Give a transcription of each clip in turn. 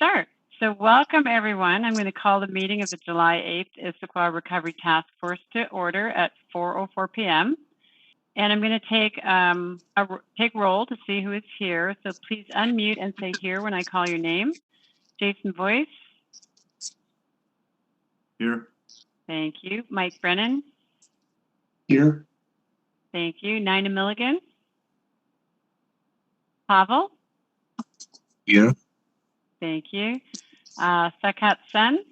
start. So welcome, everyone. I'm going to call the meeting of the July 8th Issaquah Recovery Task Force to order at 4:04 p.m. And I'm going to take roll to see who is here. So please unmute and say here when I call your name. Jason Voice. Here. Thank you. Mike Brennan. Here. Thank you. Nina Milligan. Pavel. Here. Thank you. Sakat Sen.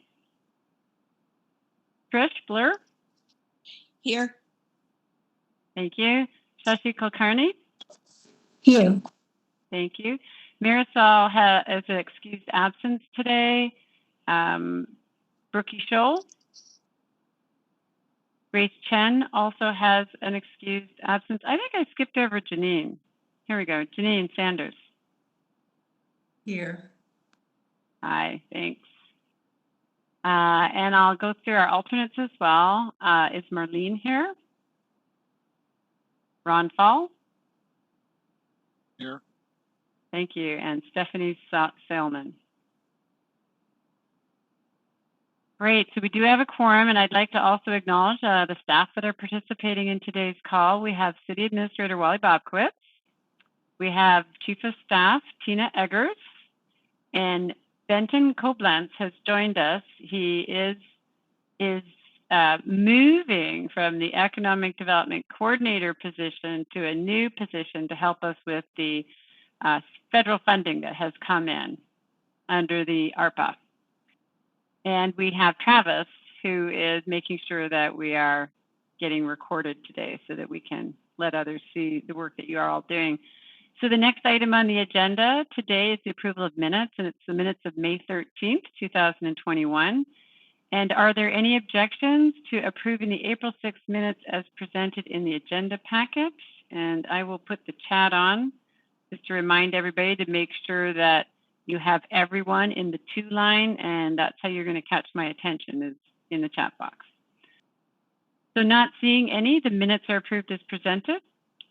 Trish Blur. Here. Thank you. Shashi Kulkarni. Here. Thank you. Marisol has an excused absence today. Brookie Scholl. Grace Chen also has an excused absence. I think I skipped over Janine. Here we go. Janine Sanders. Here. Hi, thanks. And I'll go through our alternates as well. Is Marlene here? Ron Fall? Here. Thank you. And Stephanie Salman. Great. So we do have a quorum, and I'd like to also acknowledge the staff that are participating in today's call. We have City Administrator Wally Bobkowitz. We have Chief of Staff Tina Eggers, and Benton Koblenz has joined us. He is moving from the Economic Development Coordinator position to a new position to help us with the federal funding that has come in under the ARPA. And we have Travis, who is making sure that we are getting recorded today so that we can let others see the work that you are all doing. So the next item on the agenda today is the approval of minutes, and it's the minutes of May 13th, 2021. And are there any objections to approving the April 6th minutes as presented in the agenda package? And I will put the chat on just to remind everybody to make sure that you have everyone in the to line, and that's how you're going to catch my attention is in the chat box. So not seeing any, the minutes are approved as presented.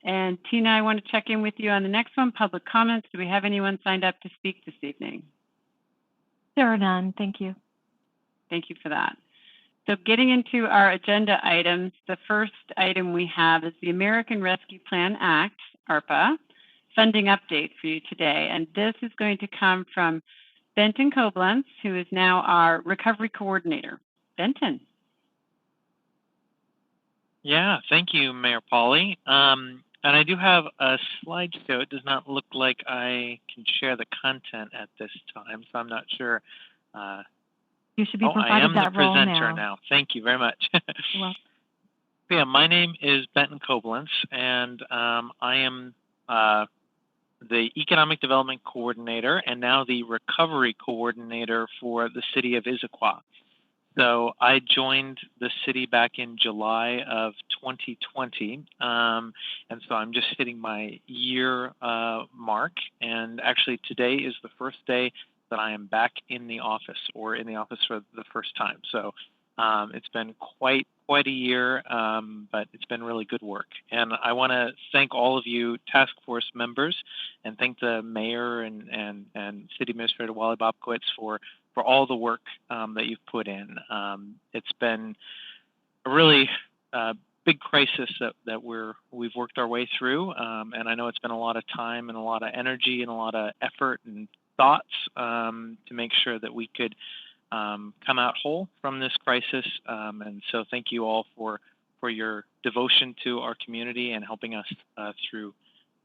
And Tina, I want to check in with you on the next one, public comments. Do we have anyone signed up to speak this evening? There are none. Thank you. Thank you for that. So getting into our agenda items, the first item we have is the American Rescue Plan Act, ARPA, funding update for you today. And this is going to come from Benton Koblenz, who is now our recovery coordinator. Benton. Yeah, thank you, Mayor Polly. And I do have a slideshow. It does not look like I can share the content at this time, so I'm not sure. You should be provided I am that the role presenter now. now. Thank you very much. Well, Yeah, my name is Benton Koblenz, and I am the Economic Development Coordinator and now the Recovery Coordinator for the City of Issaquah. So I joined the city back in July of 2020, and so I'm just hitting my year mark, and actually today is the first day that I am back in the office, or in the office for the first time. So it's been quite a year, but it's been really good work. And I want to thank all of you task force members, and thank the mayor and City Administrator Wally Bobkowitz for all the work that you've put in. It's been a really big crisis that we've worked our way through, and I know it's been a lot of time and a lot of energy and a lot of effort and thoughts to make sure that we could come out whole from this crisis. And so thank you all for your devotion to our community and helping us through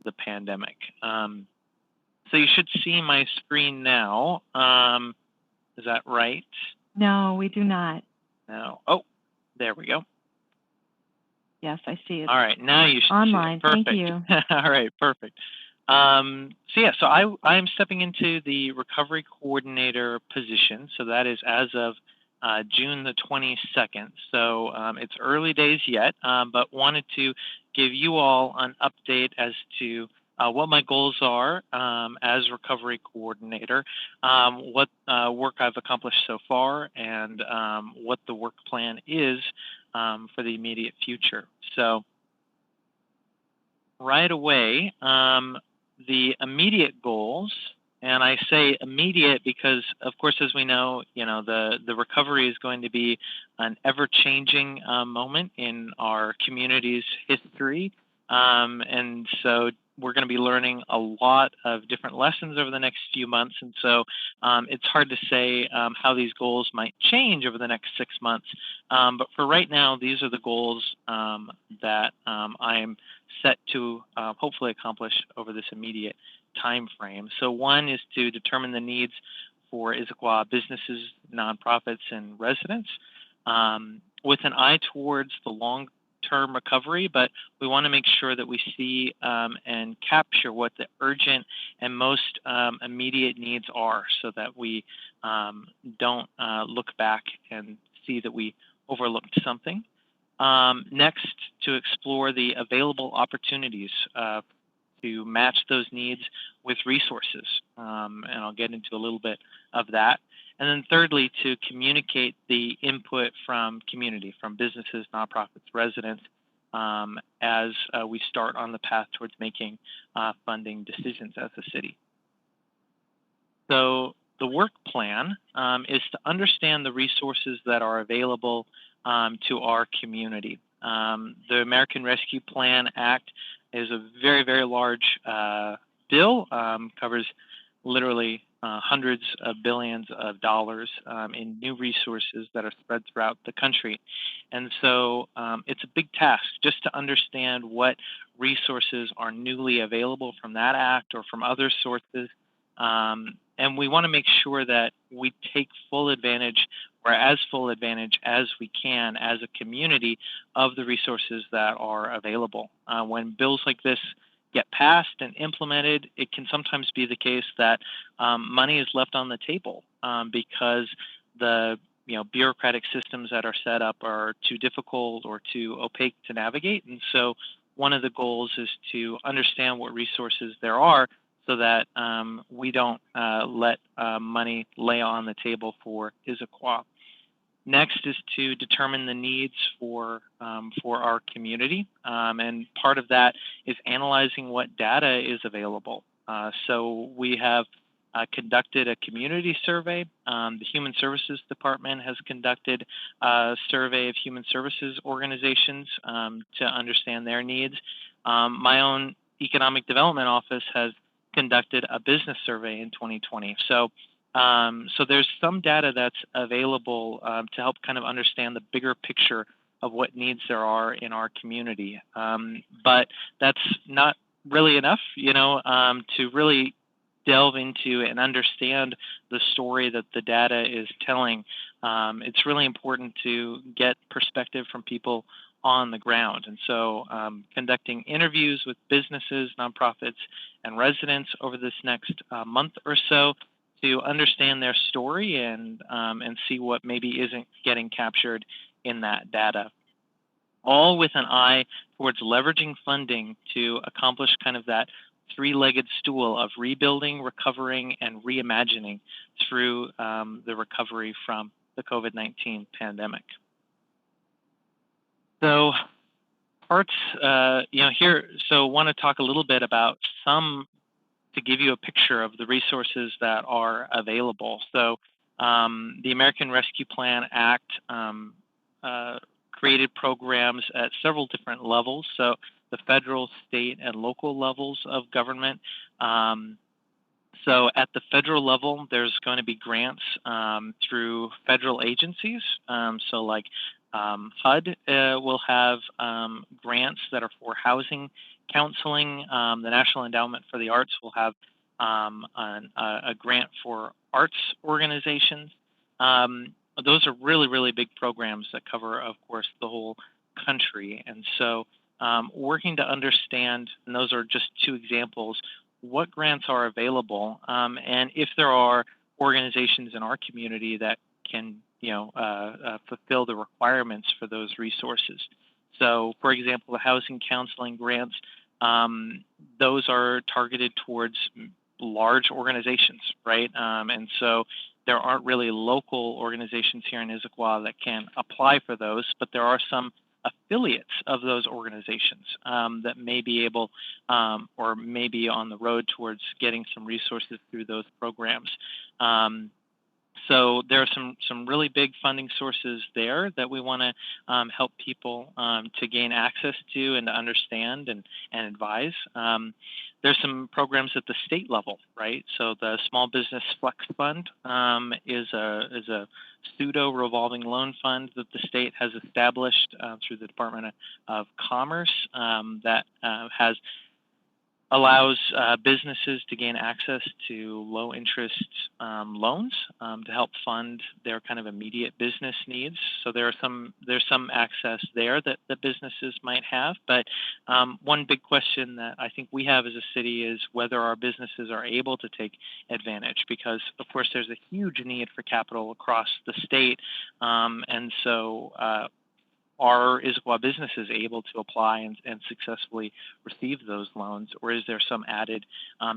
the pandemic. So you should see my screen now. Is that right? no, we do not. No. Oh, there we go. Yes, I see it. All right, now you should Online. see it. Perfect. Thank you. All right, perfect. So I am stepping into the recovery coordinator position. So that is as of June the 22nd. So it's early days yet, but wanted to give you all an update as to what my goals are as recovery coordinator, what work I've accomplished so far, and what the work plan is for the immediate future. So right away, the immediate goals And I say immediate because, of course, as we know, the recovery is going to be an ever-changing moment in our community's history. And so we're going to be learning a lot of different lessons over the next few months. And so it's hard to say how these goals might change over the next 6 months. But for right now, these are the goals that I'm set to hopefully accomplish over this immediate time frame. So one is to determine the needs for Issaquah businesses, nonprofits, and residents with an eye towards the long-term recovery, but we want to make sure that we see and capture what the urgent and most immediate needs are so that we don't look back and see that we overlooked something. Next, to explore the available opportunities to match those needs with resources. And I'll get into a little bit of that. And then thirdly, to communicate the input from community, from businesses, nonprofits, residents, as we start on the path towards making funding decisions as a city. So the work plan is to understand the resources that are available to our community. The American Rescue Plan Act is a very, very large bill, covers literally hundreds of billions of dollars in new resources that are spread throughout the country. And so it's a big task just to understand what resources are newly available from that act or from other sources. And we want to make sure that we take full advantage or as full advantage as we can as a community of the resources that are available. When bills like this get passed and implemented, it can sometimes be the case that money is left on the table because the bureaucratic systems that are set up are too difficult or too opaque to navigate. And so one of the goals is to understand what resources there are so that we don't let money lay on the table for Issaquah. Next is to determine the needs for our community, and part of that is analyzing what data is available. So we have conducted a community survey. The Human Services Department has conducted a survey of human services organizations to understand their needs. My own Economic Development Office has conducted a business survey in 2020. So there's some data that's available to help kind of understand the bigger picture of what needs there are in our community. But that's not really enough, to really delve into and understand the story that the data is telling. It's really important to get perspective from people on the ground. And so conducting interviews with businesses, nonprofits, and residents over this next month or so to understand their story and see what maybe isn't getting captured in that data. All with an eye towards leveraging funding to accomplish kind of that three-legged stool of rebuilding, recovering, and reimagining through the recovery from the COVID-19 pandemic. So parts, here, so want to talk a little bit about to give you a picture of the resources that are available. So the American Rescue Plan Act created programs at several different levels. So the federal, state, and local levels of government. So at the federal level, there's going to be grants through federal agencies. So like HUD will have grants that are for housing counseling. The National Endowment for the Arts will have a grant for arts organizations. Those are really, really big programs that cover, of course, the whole country. And so working to understand, and those are just two examples, what grants are available, and if there are organizations in our community that can fulfill the requirements for those resources. So, for example, the housing counseling grants, those are targeted towards large organizations, right? And so there aren't really local organizations here in Issaquah that can apply for those, but there are some affiliates of those organizations that may be able or may be on the road towards getting some resources through those programs. So there are some really big funding sources there that we want to help people to gain access to and to understand and advise. There's some programs at the state level, right? So the Small Business Flex Fund is a pseudo revolving loan fund that the state has established through the Department of Commerce that allows businesses to gain access to low interest loans to help fund their kind of immediate business needs. So there's some access there that businesses might have. But one big question that I think we have as a city is whether our businesses are able to take advantage, because of course there's a huge need for capital across the state, and so are Issaquah businesses able to apply and successfully receive those loans, or is there some added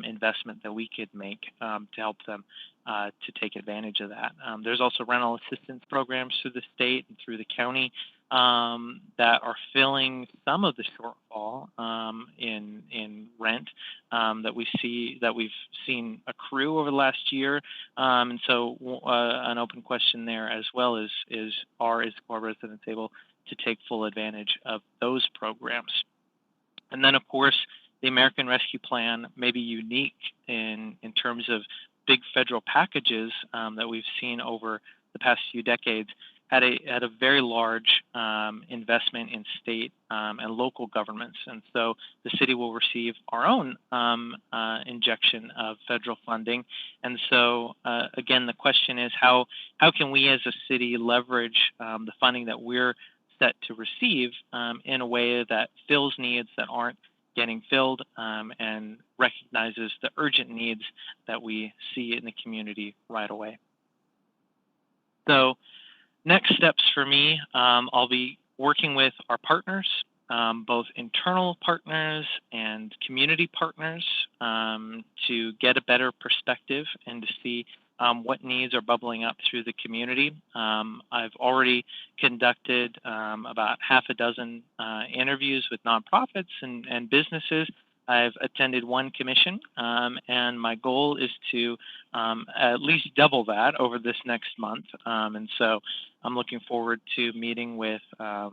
investment that we could make to help them to take advantage of that? There's also rental assistance programs through the state and through the county that are filling some of the shortfall in rent that we've seen accrue over the last year. And so an open question there as well is are Issaquah residents able to take full advantage of those programs? And then, of course, the American Rescue Plan may be unique in terms of big federal packages that we've seen over the past few decades, had a very large investment in state and local governments. And so the city will receive our own injection of federal funding. And so, again, the question is how can we as a city leverage the funding that we're set to receive in a way that fills needs that aren't getting filled and recognizes the urgent needs that we see in the community right away. So next steps for me, I'll be working with our partners, both internal partners and community partners, to get a better perspective and to see what needs are bubbling up through the community. I've already conducted about half a dozen interviews with nonprofits and businesses. I've attended one commission, and my goal is to at least double that over this next month. And so I'm looking forward to meeting with a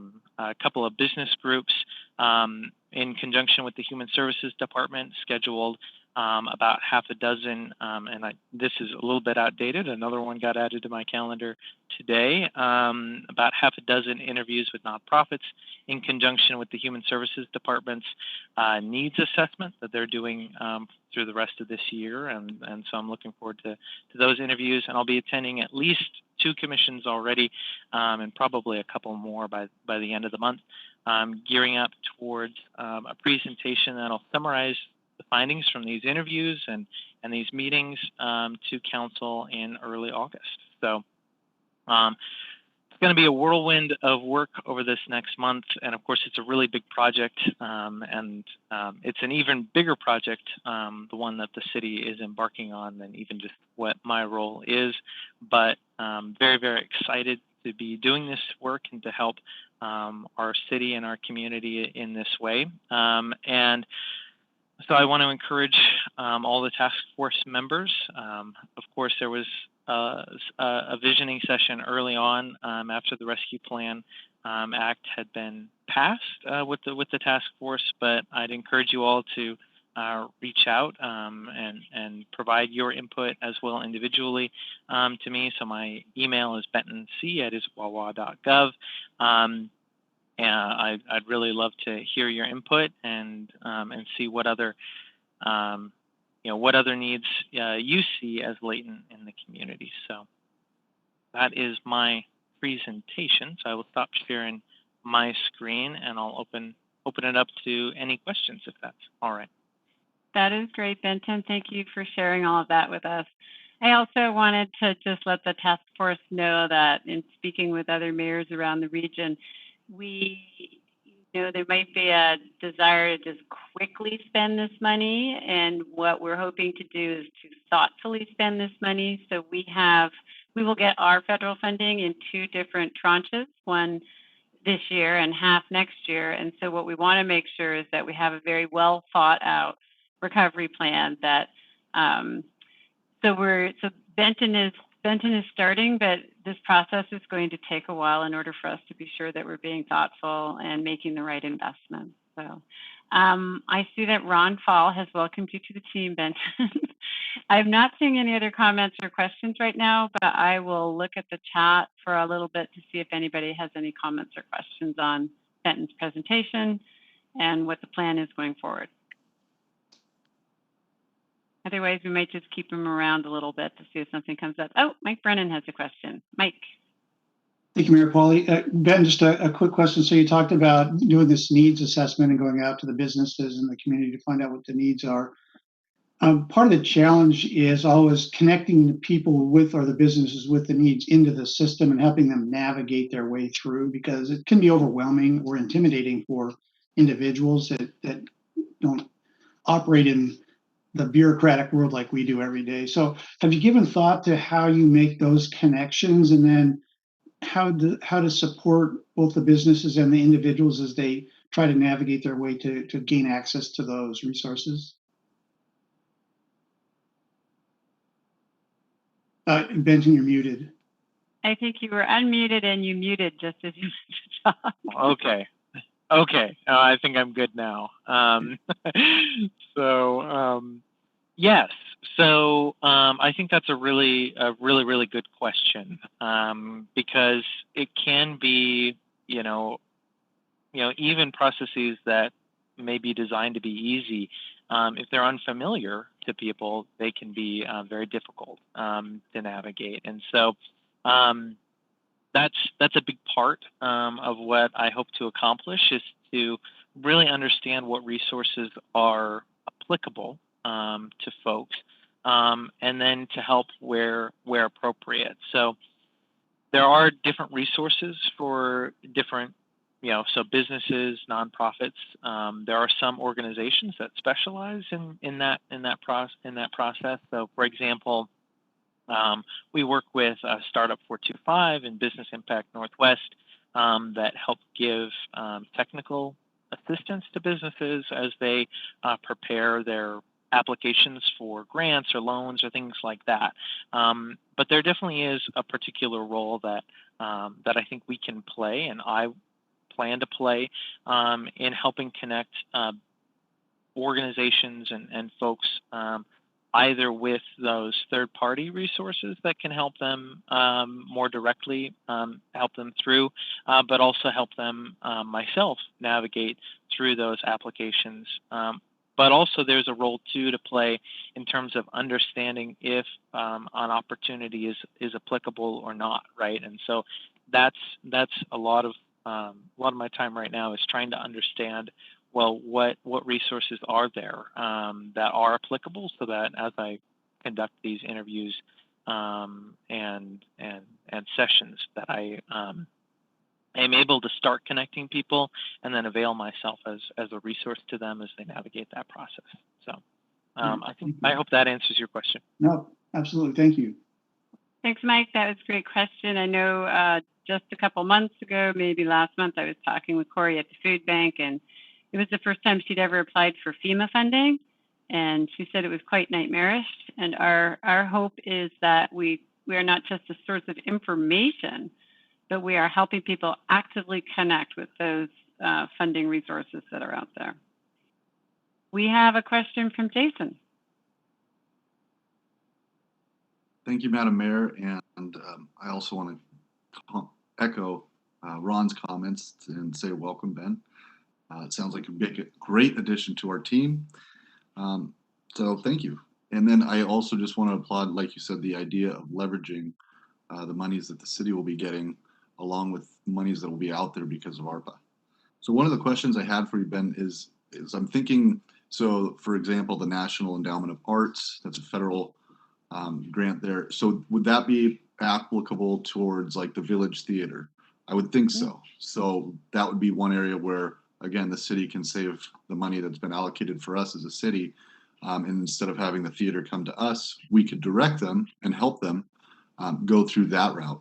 couple of business groups in conjunction with the Human Services Department, scheduled about half a dozen, and this is a little bit outdated. Another one got added to my calendar today. About half a dozen interviews with nonprofits in conjunction with the Human Services Department's needs assessment that they're doing through the rest of this year. And so I'm looking forward to those interviews, and I'll be attending at least 2 commissions already, and probably a couple more by the end of the month, gearing up towards a presentation that'll summarize the findings from these interviews and these meetings to council in early August. So it's going to be a whirlwind of work over this next month. And of course, it's a really big project, and it's an even bigger project, the one that the city is embarking on, than even just what my role is. But very, very excited to be doing this work and to help our city and our community in this way. And so I want to encourage all the task force members. Of course, there was a visioning session early on after the Rescue Plan Act had been passed with the task force, but I'd encourage you all to reach out and provide your input as well individually to me. So my email is bentonc@issaquah.gov. And I'd really love to hear your input and see what other what other needs you see as latent in the community. So that is my presentation. So I will stop sharing my screen and I'll open it up to any questions if that's all right. That is great, Benton. Thank you for sharing all of that with us. I also wanted to just let the task force know that in speaking with other mayors around the region, there might be a desire to just quickly spend this money, and what we're hoping to do is to thoughtfully spend this money. So we will get our federal funding in 2 different tranches. One this year and half next year. And so what we want to make sure is that we have a very well thought out recovery plan that so Benton is starting, but this process is going to take a while in order for us to be sure that we're being thoughtful and making the right investments. So I see that Ron Fall has welcomed you to the team, Benton. I'm not seeing any other comments or questions right now, but I will look at the chat for a little bit to see if anybody has any comments or questions on Benton's presentation and what the plan is going forward. Otherwise, we might just keep him around a little bit to see if something comes up. Oh, Mike Brennan has a question. Mike. Thank you, Mayor Pauly. Ben, just a quick question. So you talked about doing this needs assessment and going out to the businesses and the community to find out what the needs are. Part of the challenge is always connecting the people with, or the businesses with, the needs into the system and helping them navigate their way through, because it can be overwhelming or intimidating for individuals that don't operate in the bureaucratic world like we do every day. So have you given thought to how you make those connections, and then how to support both the businesses and the individuals as they try to navigate their way to gain access to those resources? Benton, you're muted. I think you were unmuted and you muted just as you went to talk. Okay. I think I'm good now. Yes. So I think that's a really good question, because it can be, even processes that may be designed to be easy, if they're unfamiliar to people, they can be very difficult to navigate. And so that's a big part of what I hope to accomplish, is to really understand what resources are applicable to folks, and then to help where appropriate. So there are different resources for different, so businesses, nonprofits. There are some organizations that specialize in that process. So, for example, we work with Startup 425 and Business Impact Northwest that help give technical assistance to businesses as they prepare their applications for grants or loans or things like that. But there definitely is a particular role that I think we can play, and I plan to play, in helping connect organizations and folks either with those third-party resources that can help them more directly, help them through, but also help them myself navigate through those applications. But also there's a role too to play in terms of understanding if an opportunity is applicable or not, right? And so that's a lot of my time right now is trying to understand, well, what resources are there that are applicable, so that as I conduct these interviews and sessions, that I am able to start connecting people and then avail myself as a resource to them as they navigate that process. So I hope that answers your question. No, absolutely. Thank you. Thanks, Mike. That was a great question. I know just a couple months ago, maybe last month, I was talking with Corey at the food bank, and it was the first time she'd ever applied for FEMA funding. And she said it was quite nightmarish. And our hope is that we are not just a source of information, but we are helping people actively connect with those funding resources that are out there. We have a question from Jason. Thank you, Madam Mayor. And I also want to echo Ron's comments and say welcome, Ben. It sounds like a great addition to our team. So thank you. And then I also just want to applaud, like you said, the idea of leveraging the monies that the city will be getting along with monies that will be out there because of ARPA. So one of the questions I had for you, Ben, is I'm thinking, so for example, the National Endowment of Arts, that's a federal grant there. So would that be applicable towards like the Village Theater? I would think so. So that would be one area where, again, the city can save the money that's been allocated for us as a city. And instead of having the theater come to us, we could direct them and help them go through that route.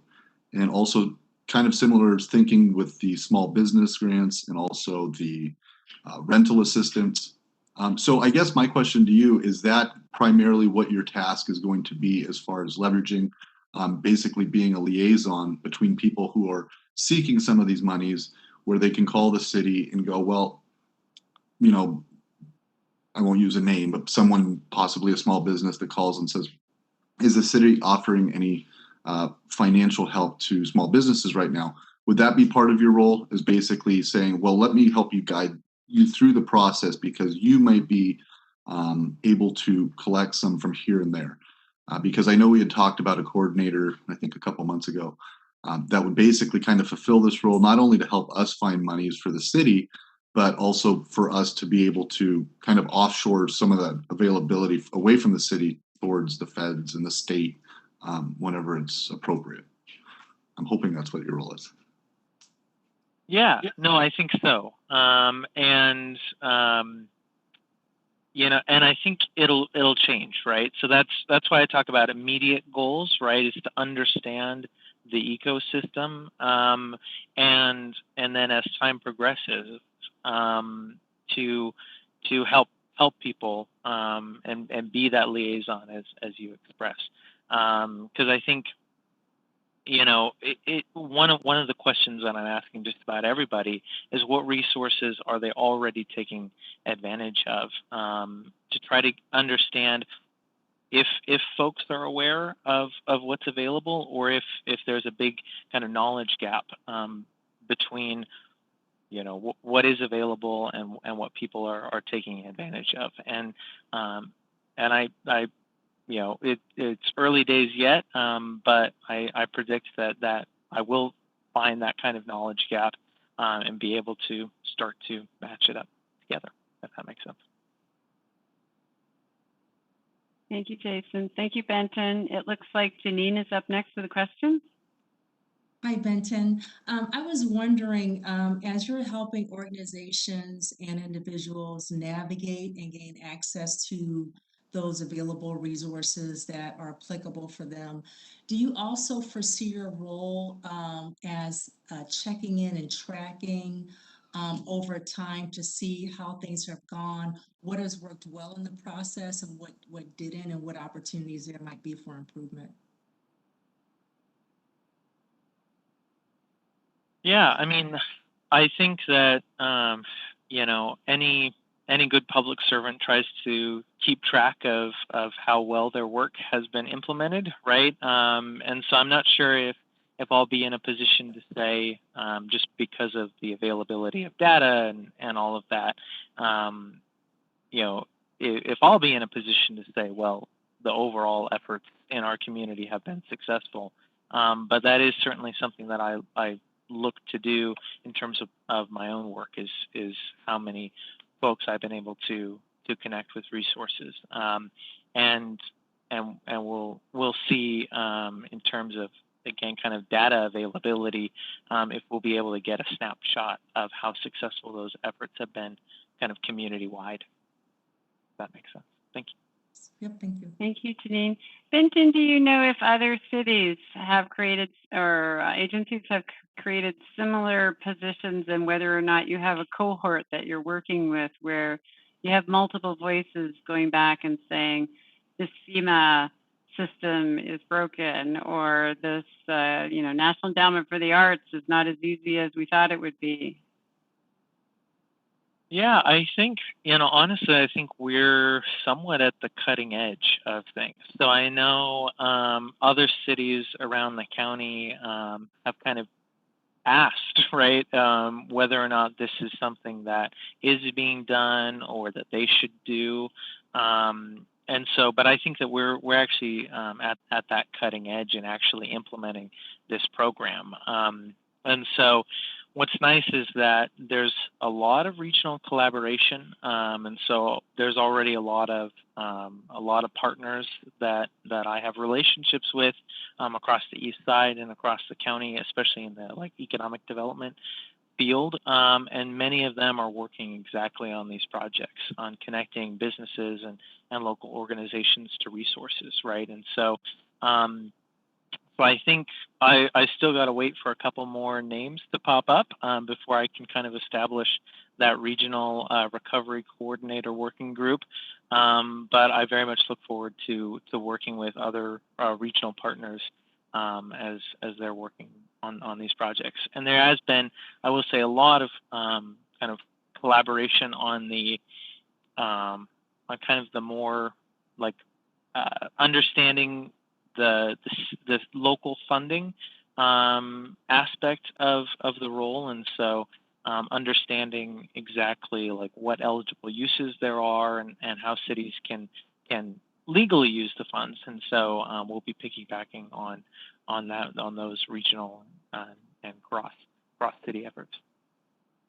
And also kind of similar thinking with the small business grants and also the rental assistance. So I guess my question to you is that primarily what your task is going to be as far as leveraging, basically being a liaison between people who are seeking some of these monies, where they can call the city and go, well, you know, I won't use a name, but someone, possibly a small business, that calls and says, is the city offering any financial help to small businesses right now? Would that be part of your role, is basically saying, well, let me help you guide you through the process, because you might be able to collect some from here and there? Because I know we had talked about a coordinator, I think a couple months ago, that would basically kind of fulfill this role, not only to help us find monies for the city, but also for us to be able to kind of offshore some of that availability away from the city towards the feds and the state whenever it's appropriate. I'm hoping that's what your role is. Yeah, no, I think so. You know, and I think it'll change, right? So that's why I talk about immediate goals, right? Is to understand the ecosystem, and then as time progresses, to help people, and be that liaison as you expressed. Because I think, you know, one of the questions that I'm asking just about everybody is, what resources are they already taking advantage of, to try to understand if folks are aware of what's available, or if there's a big kind of knowledge gap between, you know, what is available and what people are taking advantage of. And I you know, it's early days yet, but I predict that I will find that kind of knowledge gap, and be able to start to match it up together, if that makes sense. Thank you, Jason. Thank you, Benton. It looks like Janine is up next with a question. Hi, Benton. I was wondering, as you're helping organizations and individuals navigate and gain access to those available resources that are applicable for them, do you also foresee your role as checking in and tracking over time to see how things have gone, what has worked well in the process and what didn't, and what opportunities there might be for improvement? Yeah, I mean, I think that you know, any good public servant tries to keep track of how well their work has been implemented, right? And so I'm not sure if I'll be in a position to say, just because of the availability of data and all of that, you know, if I'll be in a position to say, well, the overall efforts in our community have been successful. But that is certainly something that I look to do in terms of my own work, is how many folks I've been able to connect with resources, and we'll see, in terms of, again, kind of data availability, if we'll be able to get a snapshot of how successful those efforts have been, kind of community wide. If that makes sense. Thank you. Yep, thank you. Thank you, Janine. Benton, do you know if other cities have created, or agencies have created similar positions, and whether or not you have a cohort that you're working with where you have multiple voices going back and saying, this FEMA system is broken, or this you know, National Endowment for the Arts is not as easy as we thought it would be? Yeah, I think, you know, honestly, I think we're somewhat at the cutting edge of things. So I know other cities around the county have kind of asked, right, whether or not this is something that is being done or that they should do. And so, but I think that we're actually at that cutting edge and actually implementing this program. And so, what's nice is that there's a lot of regional collaboration, and so there's already a lot of partners that I have relationships with across the east side and across the county, especially in the economic development field, and many of them are working exactly on these projects, on connecting businesses and local organizations to resources, right? And so, So I think I still got to wait for a couple more names to pop up before I can kind of establish that regional recovery coordinator working group. But I very much look forward to working with other regional partners as they're working on these projects. And there has been, I will say, a lot of kind of collaboration on the on kind of the more like understanding the local funding aspect of the role, and so understanding exactly like what eligible uses there are and how cities can legally use the funds, and so we'll be piggybacking on those regional and cross city efforts.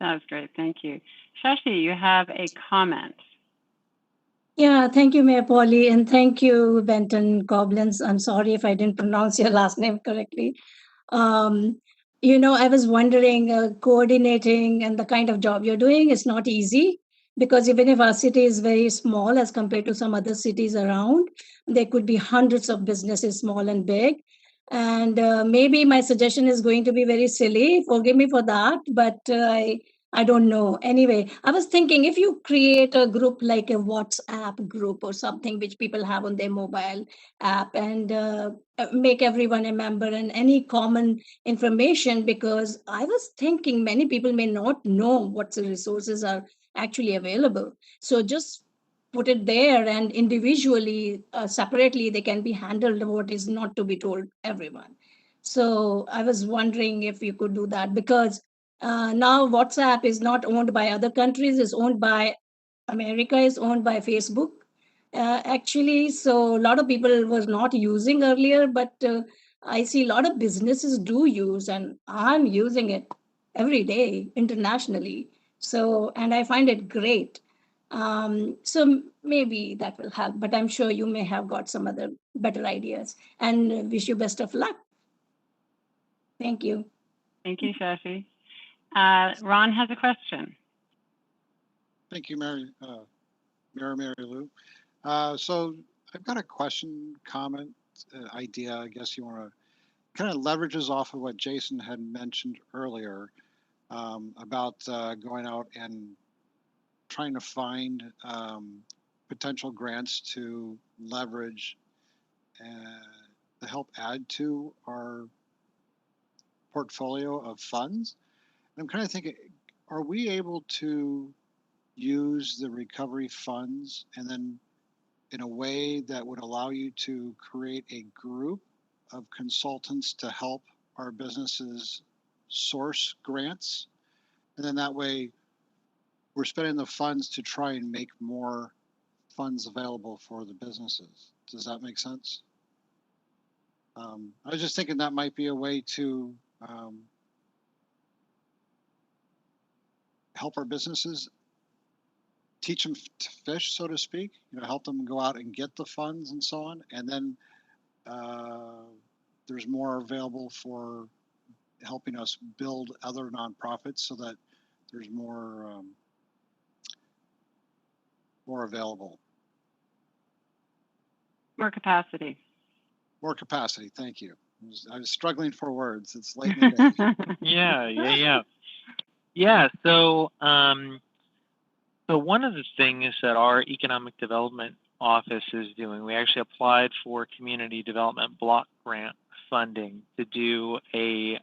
That was great. Thank you. Shashi, you have a comment. Yeah, thank you, Mayor Polly, and thank you, Benton Goblins. I'm sorry if I didn't pronounce your last name correctly. I was wondering, coordinating and the kind of job you're doing is not easy, because even if our city is very small as compared to some other cities around, there could be hundreds of businesses, small and big. And maybe my suggestion is going to be very silly. Forgive me for that, but I don't know. Anyway, I was thinking if you create a group like a WhatsApp group or something which people have on their mobile app, and make everyone a member and any common information, because I was thinking many people may not know what the resources are actually available. So just put it there, and individually, separately, they can be handled what is not to be told everyone. So I was wondering if you could do that, because now WhatsApp is not owned by other countries, it's owned by America, is owned by Facebook. Actually, so a lot of people was not using earlier, but I see a lot of businesses do use, and I'm using it every day internationally. So, and I find it great. So maybe that will help, but I'm sure you may have got some other better ideas, and wish you best of luck. Thank you. Thank you, Shashi. Ron has a question. Thank you, Mary Lou. So I've got a question, comment, idea, I guess you want to kind of leverages off of what Jason had mentioned earlier about going out and trying to find potential grants to leverage to help add to our portfolio of funds. And I'm kind of thinking, are we able to use the recovery funds and then in a way that would allow you to create a group of consultants to help our businesses source grants? And then that way we're spending the funds to try and make more funds available for the businesses. Does that make sense? I was just thinking that might be a way to help our businesses, teach them to fish, so to speak, help them go out and get the funds and so on. And then there's more available for helping us build other nonprofits so that there's more available. More capacity. More capacity. Thank you. I was struggling for words. It's late in the day. Yeah. So one of the things that our economic development office is doing, we actually applied for community development block grant funding to do a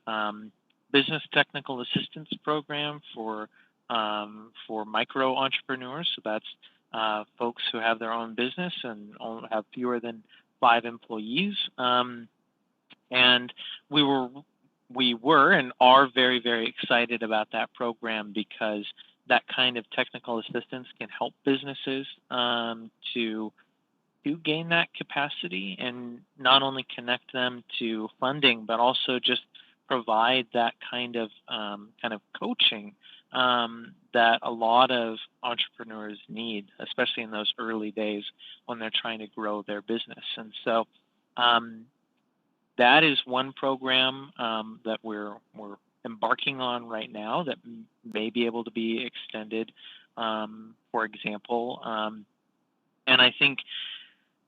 business technical assistance program for micro entrepreneurs. So that's folks who have their own business and have fewer than 5 employees. And we were and are very, very excited about that program, because that kind of technical assistance can help businesses to gain that capacity and not only connect them to funding, but also just provide that kind of coaching that a lot of entrepreneurs need, especially in those early days when they're trying to grow their business. And so that is one program that we're embarking on right now that may be able to be extended, for example. And I think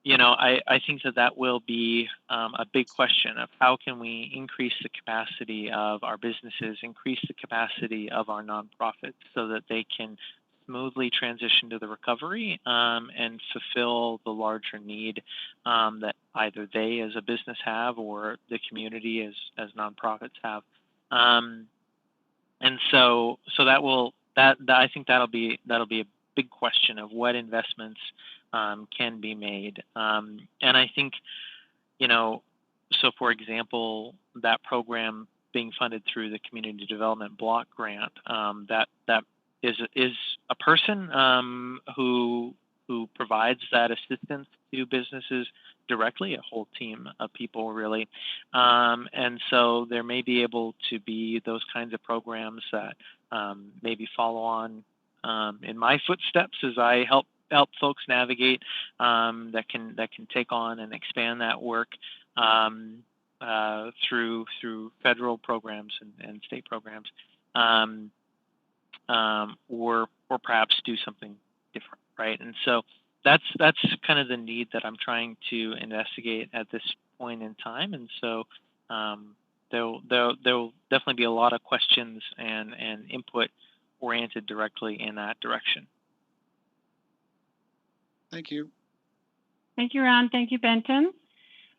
I think that will be a big question of how can we increase the capacity of our businesses, increase the capacity of our nonprofits so that they can smoothly transition to the recovery and fulfill the larger need that either they as a business have or the community as nonprofits have. And so I think that'll be a big question of what investments can be made. And I think, so for example, that program being funded through the Community Development Block Grant, that is a person who provides that assistance to businesses directly, a whole team of people really. And so there may be able to be those kinds of programs that maybe follow on in my footsteps as I help folks navigate that can take on and expand that work through federal programs and state programs, or perhaps do something different, right? And so that's kind of the need that I'm trying to investigate at this point in time. And so there'll definitely be a lot of questions and input oriented directly in that direction. Thank you. Thank you, Ron. Thank you, Benton.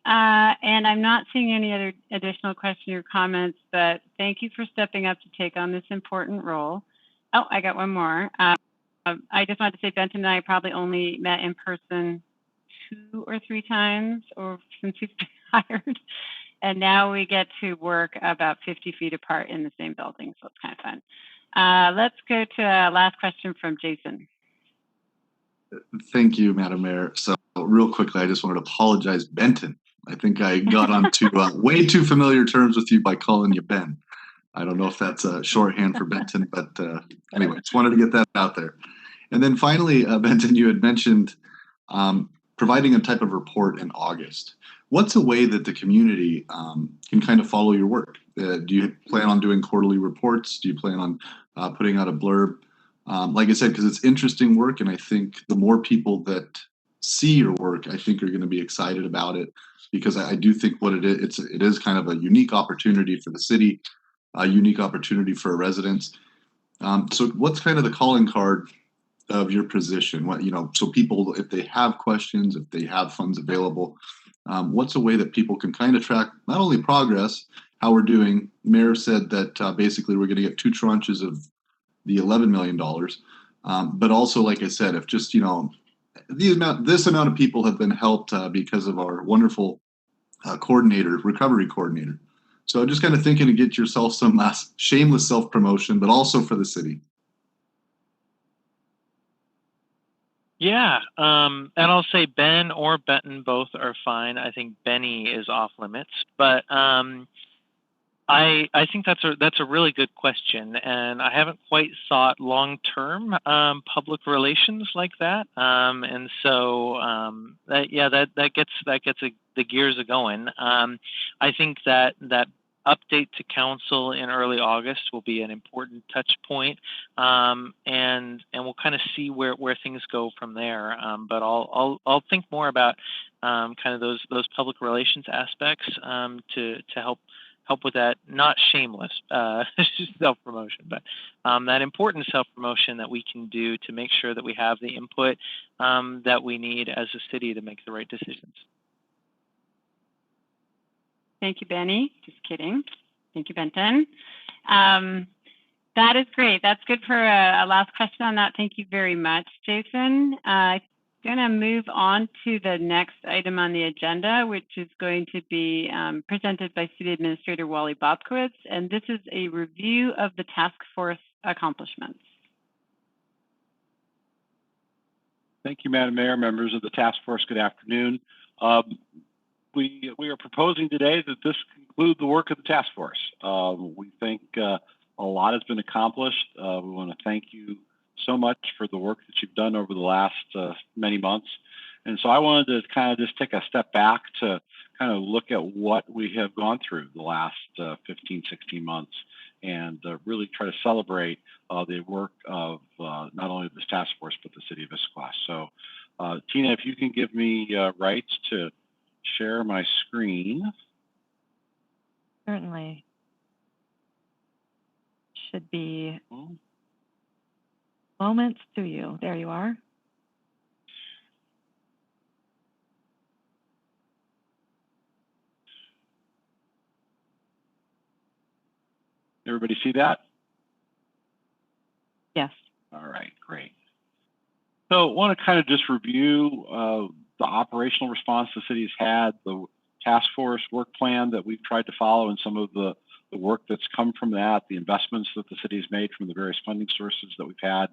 And I'm not seeing any other additional questions or comments, but thank you for stepping up to take on this important role. Oh, I got one more. I just wanted to say Benton and I probably only met in person 2 or 3 times or since he's been hired. And now we get to work about 50 feet apart in the same building, so it's kind of fun. Let's go to a last question from Jason. Thank you, Madam Mayor. So real quickly, I just wanted to apologize, Benton. I think I got onto way too familiar terms with you by calling you Ben. I don't know if that's a shorthand for Benton, but anyway, just wanted to get that out there. And then finally, Benton, you had mentioned providing a type of report in August. What's a way that the community can kind of follow your work? Do you plan on doing quarterly reports? Do you plan on putting out a blurb? Like I said, because it's interesting work, and I think the more people that see your work, I think are going to be excited about it, because I do think what it is kind of a unique opportunity for the city, a unique opportunity for our residents. So what's kind of the calling card of your position? So people, if they have questions, if they have funds available, what's a way that people can kind of track not only progress, how we're doing? Mayor said that basically we're going to get 2 tranches of the $11 million, but also, like I said, if just this amount of people have been helped because of our wonderful recovery coordinator. So just kind of thinking to get yourself some shameless self-promotion, but also for the city. Yeah, and I'll say Ben or Benton, both are fine. I think Benny is off limits, but I think that's a really good question, and I haven't quite thought long-term public relations like that, and so that gets the gears a going. I think that update to council in early August will be an important touch point, and we'll kind of see where things go from there. But I'll think more about kind of those public relations aspects to help with that, not shameless self-promotion, but that important self-promotion that we can do to make sure that we have the input that we need as a city to make the right decisions. Thank you, Benny. Just kidding. Thank you, Benton. That is great. That's good for a last question on that. Thank you very much, Jason. I'm going to move on to the next item on the agenda, which is going to be presented by City Administrator Wally Bobkowitz, and this is a review of the task force accomplishments. Thank you, Madam Mayor, members of the task force. Good afternoon. We are proposing today that this conclude the work of the task force. We think a lot has been accomplished. We want to thank you so much for the work that you've done over the last many months. And so I wanted to kind of just take a step back to kind of look at what we have gone through the last 15, 16 months and really try to celebrate the work of not only this task force, but the city of Issaquah. So Tina, if you can give me rights to share my screen. Certainly. Should be moments to you. There you are. Everybody see that? Yes. All right, great. So I want to kind of just review the operational response the city has had, the task force work plan that we've tried to follow, and some of the work that's come from that, the investments that the city has made from the various funding sources that we've had,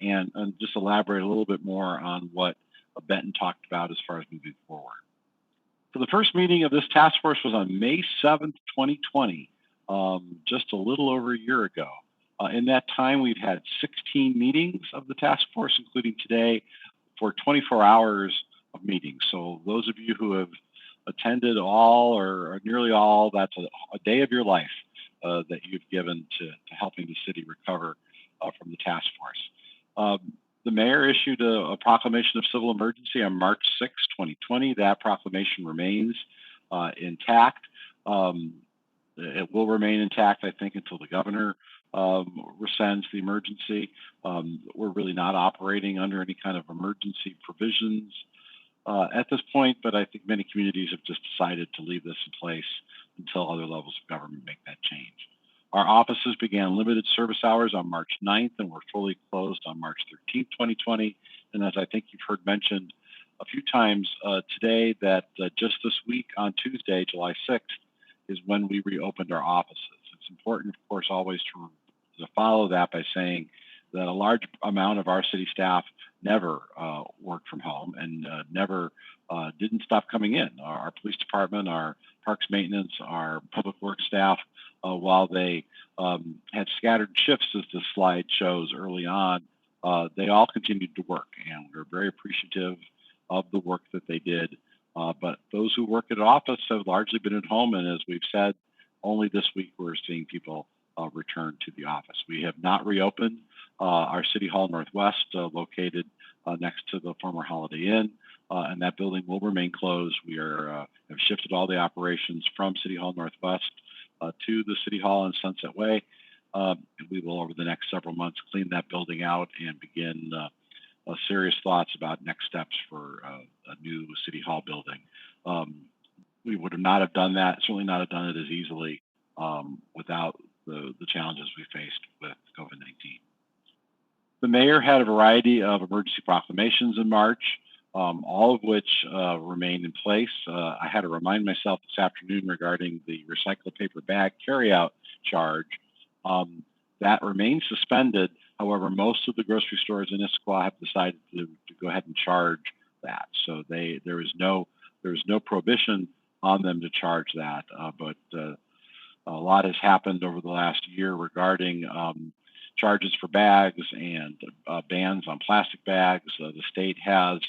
and just elaborate a little bit more on what Benton talked about as far as moving forward. So the first meeting of this task force was on May 7th, 2020, just a little over a year ago. In that time, we've had 16 meetings of the task force, including today, for 24 hours of meetings. So those of you who have attended all or nearly all, that's a day of your life that you've given to helping the city recover from the task force. The mayor issued a proclamation of civil emergency on March 6, 2020. That proclamation remains intact. It will remain intact, I think, until the governor rescinds the emergency. We're really not operating under any kind of emergency provisions at this point, but I think many communities have just decided to leave this in place until other levels of government make that change. Our offices began limited service hours on March 9th and were fully closed on March 13th, 2020. And as I think you've heard mentioned a few times today, that just this week on Tuesday, July 6th, is when we reopened our offices. It's important, of course, always to follow that by saying that a large amount of our city staff never worked from home and never didn't stop coming in. Our police department, our parks maintenance, our public works staff, while they had scattered shifts, as the slide shows early on, they all continued to work, and we're very appreciative of the work that they did. But those who work at office have largely been at home, and as we've said, only this week we're seeing people return to the office. We have not reopened our City Hall Northwest, located next to the former Holiday Inn, and that building will remain closed. We have shifted all the operations from City Hall Northwest to the City Hall on Sunset Way. We will, over the next several months, clean that building out and begin serious thoughts about next steps for a new City Hall building. We would not have done that, certainly not have done it as easily without the challenges we faced with COVID-19. The mayor had a variety of emergency proclamations in March, all of which remain in place. I had to remind myself this afternoon regarding the recycled paper bag carryout charge. That remains suspended. However, most of the grocery stores in Issaquah have decided to go ahead and charge that. So there is no prohibition on them to charge that. But a lot has happened over the last year regarding charges for bags and bans on plastic bags. The state has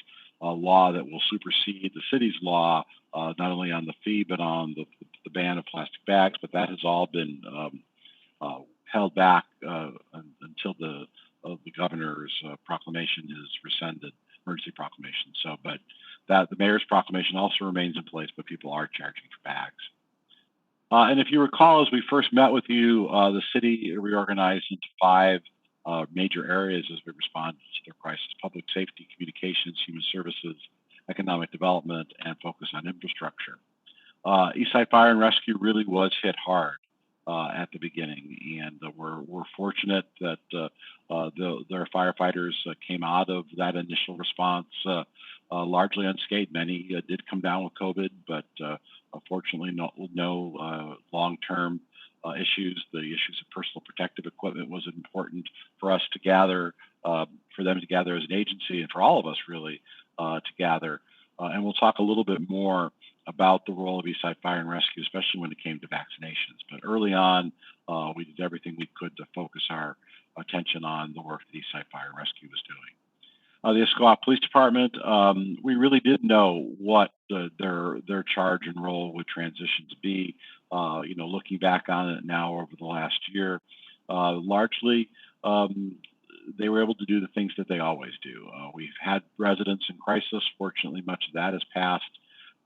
a law that will supersede the city's law, not only on the fee, but on the ban of plastic bags. But that has all been held back until the governor's proclamation is rescinded, emergency proclamation. So, but the mayor's proclamation also remains in place, but people are charging for bags. And if you recall, as we first met with you, the city reorganized into 5 major areas as we responded to the crisis: public safety, communications, human services, economic development, and focus on infrastructure. Eastside Fire and Rescue really was hit hard at the beginning, and we're fortunate that their firefighters came out of that initial response largely unscathed. Many did come down with COVID, but fortunately no long-term issues. The issues of personal protective equipment was important for us to gather, for them to gather as an agency, and for all of us really to gather. And we'll talk a little bit more about the role of Eastside Fire and Rescue, especially when it came to vaccinations. But early on, we did everything we could to focus our attention on the work that Eastside Fire and Rescue was doing. The Issaquah Police Department, we really did know what their charge and role would transition to be. Looking back on it now over the last year, largely they were able to do the things that they always do. We've had residents in crisis. Fortunately, much of that has passed.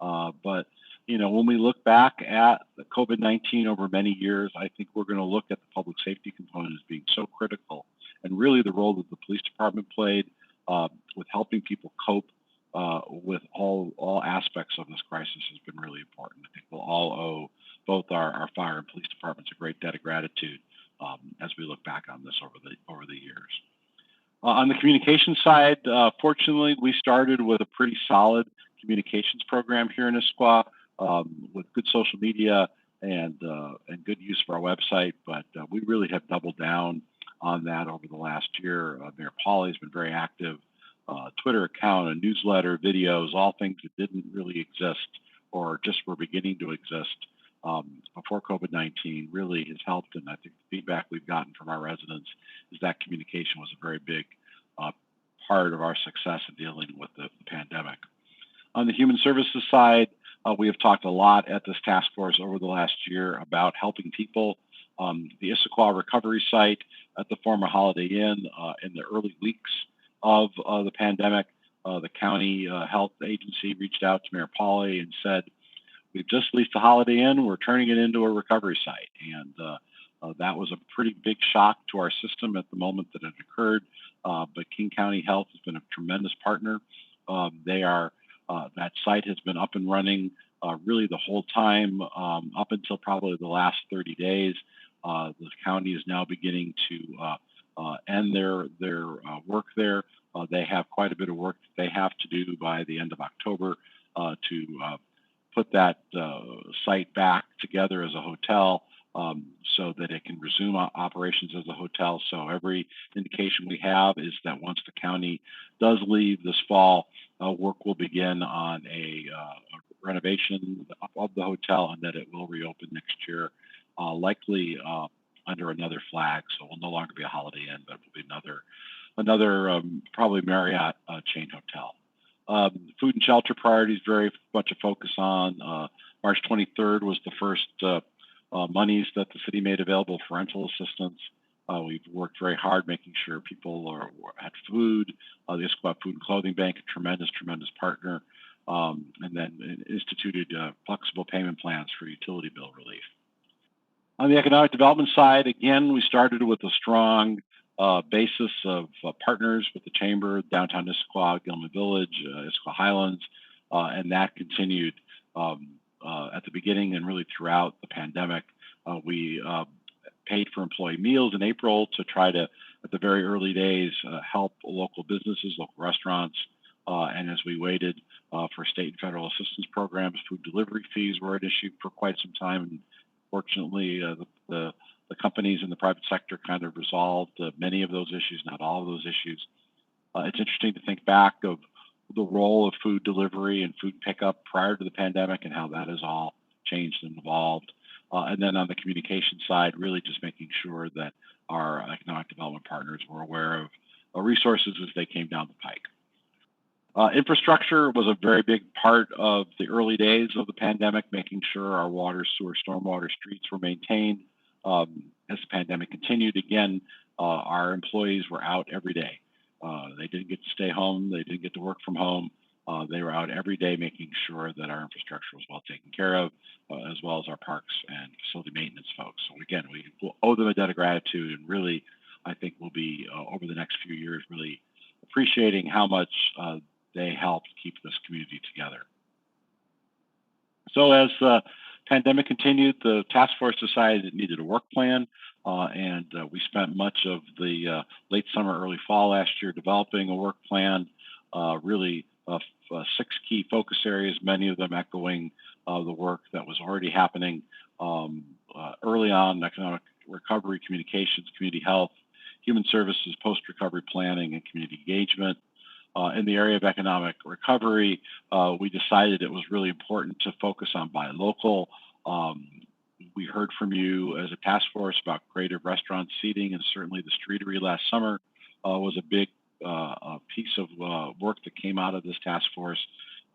But when we look back at the COVID-19 over many years, I think we're going to look at the public safety component as being so critical, and really the role that the police department played with helping people cope with all aspects of this crisis has been really important. I think we'll all owe both our fire and police departments a great debt of gratitude as we look back on this over the years. On the communication side, fortunately, we started with a pretty solid communications program here in Issaquah with good social media and good use of our website. But we really have doubled down on that over the last year. Mayor Pauley has been very active. Twitter account, a newsletter, videos, all things that didn't really exist or just were beginning to exist before COVID-19 really has helped. And I think the feedback we've gotten from our residents is that communication was a very big part of our success in dealing with the pandemic. On the human services side, we have talked a lot at this task force over the last year about helping people. The Issaquah recovery site at the former Holiday Inn in the early weeks of the pandemic, the county health agency reached out to Mayor Pauley and said, "We've just leased the Holiday Inn. We're turning it into a recovery site." And that was a pretty big shock to our system at the moment that it occurred. But King County Health has been a tremendous partner. That site has been up and running really the whole time up until probably the last 30 days. The county is now beginning to end their work there. They have quite a bit of work that they have to do by the end of October to put that site back together as a hotel so that it can resume operations as a hotel. So every indication we have is that once the county does leave this fall, work will begin on a renovation of the hotel, and that it will reopen next year, likely under another flag. So it will no longer be a Holiday Inn, but it will be another probably Marriott chain hotel. Food and shelter priorities, very much a focus on. March 23rd was the first monies that the city made available for rental assistance. We've worked very hard making sure people had food. The Issaquah Food and Clothing Bank, a tremendous partner, and then instituted flexible payment plans for utility bill relief. On the economic development side, again, we started with a strong basis of partners with the Chamber, Downtown Issaquah, Gilman Village, Issaquah Highlands, and that continued at the beginning and really throughout the pandemic. We paid for employee meals in April to try to, at the very early days, help local businesses, local restaurants, and as we waited for state and federal assistance programs, food delivery fees were at issue for quite some time. And fortunately, the companies in the private sector kind of resolved many of those issues, not all of those issues. It's interesting to think back of the role of food delivery and food pickup prior to the pandemic and how that has all changed and evolved. And then on the communication side, really just making sure that our economic development partners were aware of resources as they came down the pike. Infrastructure was a very big part of the early days of the pandemic, making sure our water, sewer, stormwater, streets were maintained. As the pandemic continued, again, our employees were out every day. They didn't get to stay home. They didn't get to work from home. They were out every day making sure that our infrastructure was well taken care of, as well as our parks and facility maintenance folks. So again, we will owe them a debt of gratitude, and really, I think we'll be, over the next few years, really appreciating how much they helped keep this community together. So as the pandemic continued, the task force decided it needed a work plan, and we spent much of the late summer, early fall last year developing a work plan, really 6 key focus areas, many of them echoing the work that was already happening early on: economic recovery, communications, community health, human services, post-recovery planning, and community engagement. In the area of economic recovery, we decided it was really important to focus on buy local. We heard from you as a task force about creative restaurant seating, and certainly the streetery last summer was a big piece of work that came out of this task force.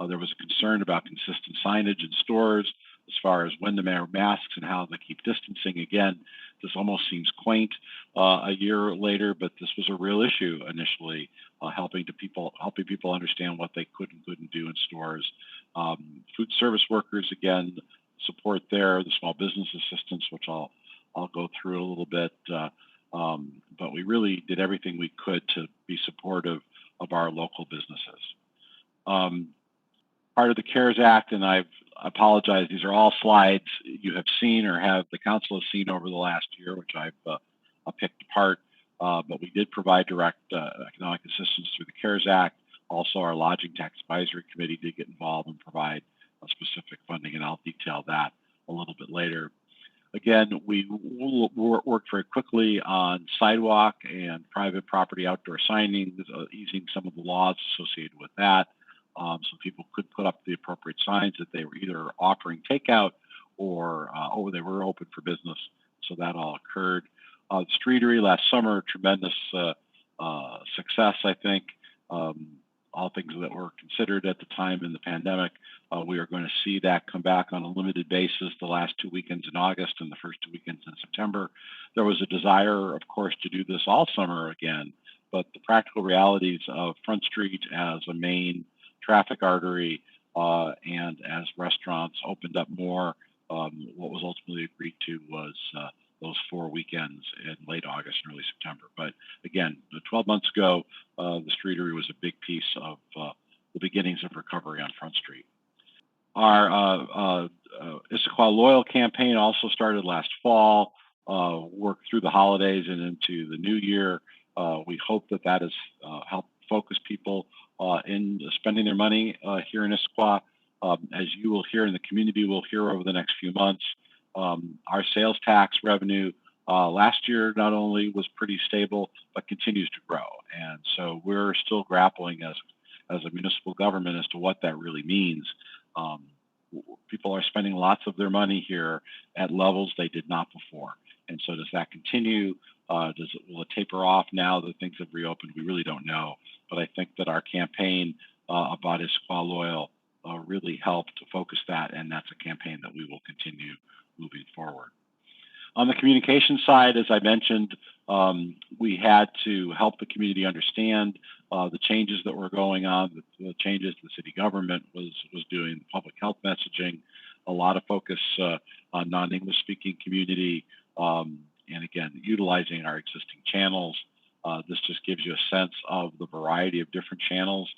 There was a concern about consistent signage in stores as far as when to wear masks and how to keep distancing. Again, this almost seems quaint a year later, but this was a real issue initially, helping people understand what they could and couldn't do in stores. Food service workers, again, support there, the small business assistance, which I'll go through a little bit. But we really did everything we could to be supportive of our local businesses. Part of the CARES Act, and I apologize, these are all slides you have seen or have the council has seen over the last year, which I've picked apart. But we did provide direct economic assistance through the CARES Act. Also, our Lodging Tax Advisory Committee did get involved and provide specific funding, and I'll detail that a little bit later. Again, we worked very quickly on sidewalk and private property outdoor signings, easing some of the laws associated with that, so people could put up the appropriate signs that they were either offering takeout or they were open for business. So that all occurred. Streetery last summer, tremendous success, I think. All things that were considered at the time in the pandemic. We are going to see that come back on a limited basis the last 2 weekends in August and the first 2 weekends in September. There was a desire, of course, to do this all summer again, but the practical realities of Front Street as a main traffic artery and as restaurants opened up more, what was ultimately agreed to was those 4 weekends in late August and early September. But again, 12 months ago, the streetery was a big piece of the beginnings of recovery on Front Street. Our Issaquah Loyal campaign also started last fall, worked through the holidays and into the new year. We hope that has helped focus people in spending their money here in Issaquah. As you will hear and the community will hear over the next few months, our sales tax revenue last year not only was pretty stable, but continues to grow. And so we're still grappling as a municipal government as to what that really means. People are spending lots of their money here at levels they did not before. And so does that continue? Will it taper off now that things have reopened? We really don't know. But I think that our campaign about Issaquah Loyal really helped to focus that, and that's a campaign that we will continue moving forward. On the communication side, as I mentioned, we had to help the community understand the changes that were going on, the changes the city government was doing, public health messaging, a lot of focus on non-English speaking community, and again, utilizing our existing channels. This just gives you a sense of the variety of different channels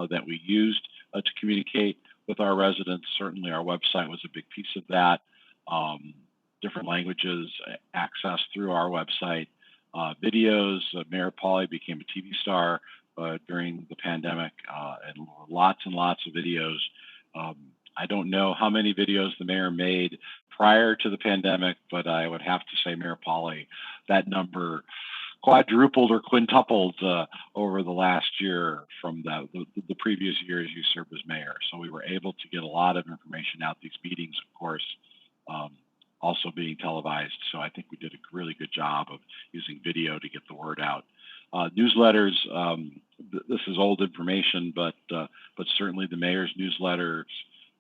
that we used to communicate with our residents. Certainly our website was a big piece of that. Different languages accessed through our website. Videos, Mayor Pauley became a TV star during the pandemic, and lots and lots of videos. I don't know how many videos the mayor made prior to the pandemic, but I would have to say Mayor Pauley, that number quadrupled or quintupled over the last year from the previous years you served as mayor. So we were able to get a lot of information out. These meetings, of course, also being televised. So I think we did a really good job of using video to get the word out. Newsletters, this is old information, but certainly the mayor's newsletters,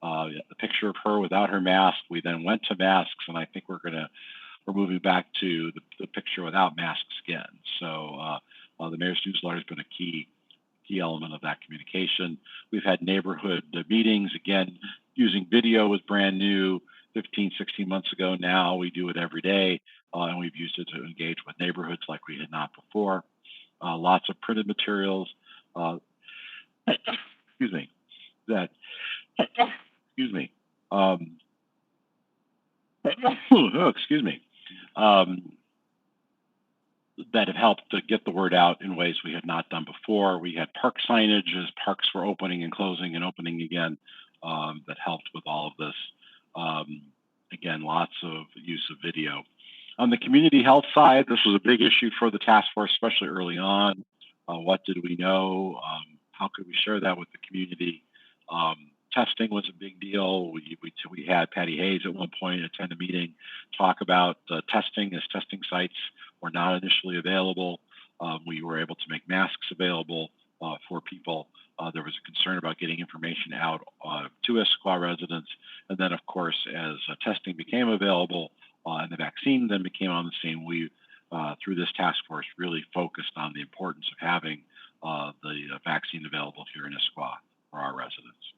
the picture of her without her mask. We then went to masks, and I think we're moving back to the picture without masks again. So the mayor's newsletter has been a key element of that communication. We've had neighborhood meetings. Again, using video was brand new 15, 16 months ago. Now we do it every day, and we've used it to engage with neighborhoods like we had not before. Lots of printed materials. Excuse me. Excuse me. Excuse me. That have helped to get the word out in ways we had not done before. We had park signage as parks were opening and closing and opening again, that helped with all of this. Again, lots of use of video. On the community health side, this was a big issue for the task force, especially early on. What did we know? How could we share that with the community? Testing was a big deal. We had Patty Hayes at one point attend a meeting, talk about testing as testing sites were not initially available. We were able to make masks available for people. There was a concern about getting information out to Issaquah residents. And then, of course, as testing became available, and the vaccine then became on the scene, we, through this task force, really focused on the importance of having the vaccine available here in Issaquah for our residents.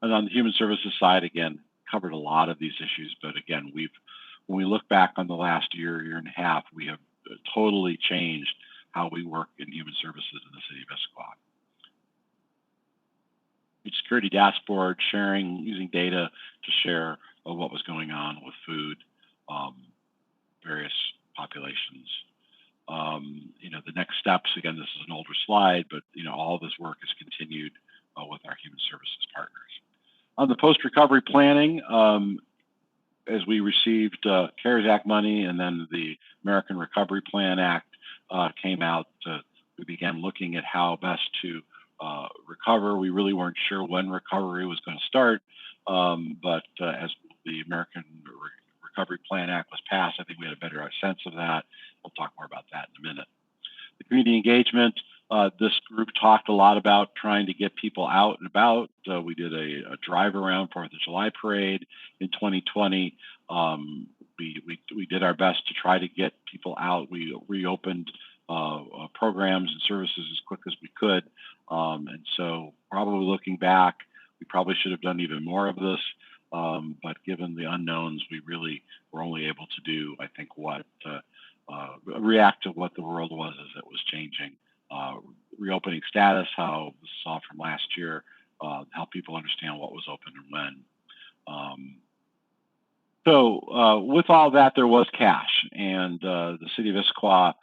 And on the human services side, again, covered a lot of these issues, but again, when we look back on the last year and a half, we have totally changed how we work in human services in the city of Issaquah. Security dashboard, using data to share what was going on with food, various populations. The next steps, again, this is an older slide, but all of this work is continued with our human services partners. On the post-recovery planning, as we received CARES Act money and then the American Recovery Plan Act came out, we began looking at how best to recover. We really weren't sure when recovery was going to start, but as the American Recovery Plan Act was passed, I think we had a better sense of that. We'll talk more about that in a minute. The community engagement, this group talked a lot about trying to get people out and about. We did a drive around 4th of July parade in 2020. We did our best to try to get people out. We reopened programs and services as quick as we could. And so probably looking back, we probably should have done even more of this. But given the unknowns, we really were only able to do, I think, react to what the world was as it was changing. Reopening status, how we saw from last year, help people understand what was open and when. So with all that, there was cash, and the city of Issaquah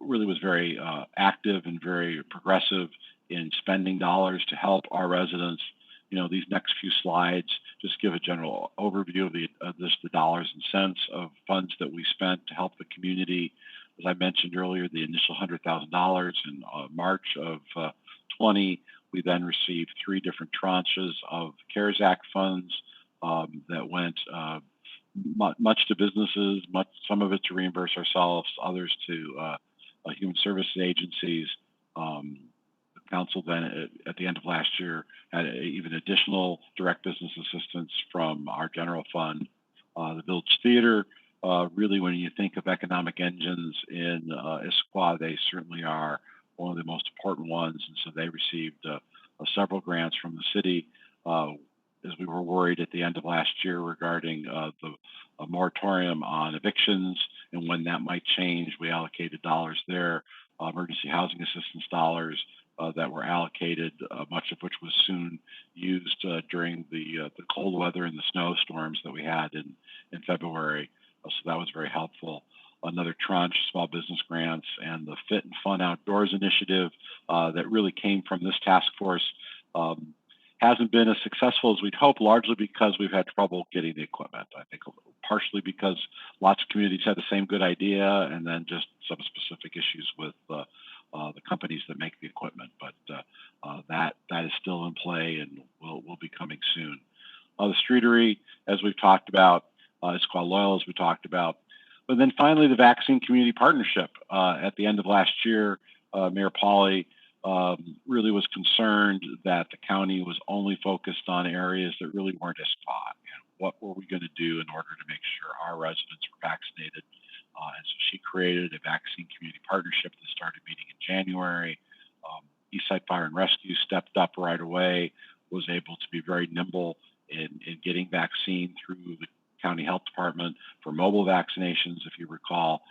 really was very active and very progressive in spending dollars to help our residents. These next few slides just give a general overview of the dollars and cents of funds that we spent to help the community. As I mentioned earlier, the initial $100,000 in March of 20. We then received 3 different tranches of CARES Act funds that went much to businesses, some of it to reimburse ourselves, others to human services agencies. The council then, at the end of last year, had even additional direct business assistance from our general fund. The Village Theater, really, when you think of economic engines in Issaquah, they certainly are one of the most important ones, and so they received several grants from the city. As we were worried at the end of last year regarding the moratorium on evictions and when that might change, we allocated dollars there, emergency housing assistance dollars that were allocated, much of which was soon used during the cold weather and the snowstorms that we had in February. So that was very helpful. Another tranche, small business grants, and the Fit and Fun Outdoors initiative that really came from this task force hasn't been as successful as we'd hoped, largely because we've had trouble getting the equipment. I think partially because lots of communities had the same good idea, and then just some specific issues with the companies that make the equipment. But that is still in play and will be coming soon. The streetery, as we've talked about, Issaquah Loyal, as we talked about. But then finally, the vaccine community partnership. At the end of last year, Mayor Pauley really was concerned that the county was only focused on areas that really weren't Issaquah. What were we going to do in order to make sure our residents were vaccinated? And so she created a vaccine community partnership that started meeting in January. Eastside Fire and Rescue stepped up right away, was able to be very nimble in getting vaccine through the county health department for mobile vaccinations, if you recall.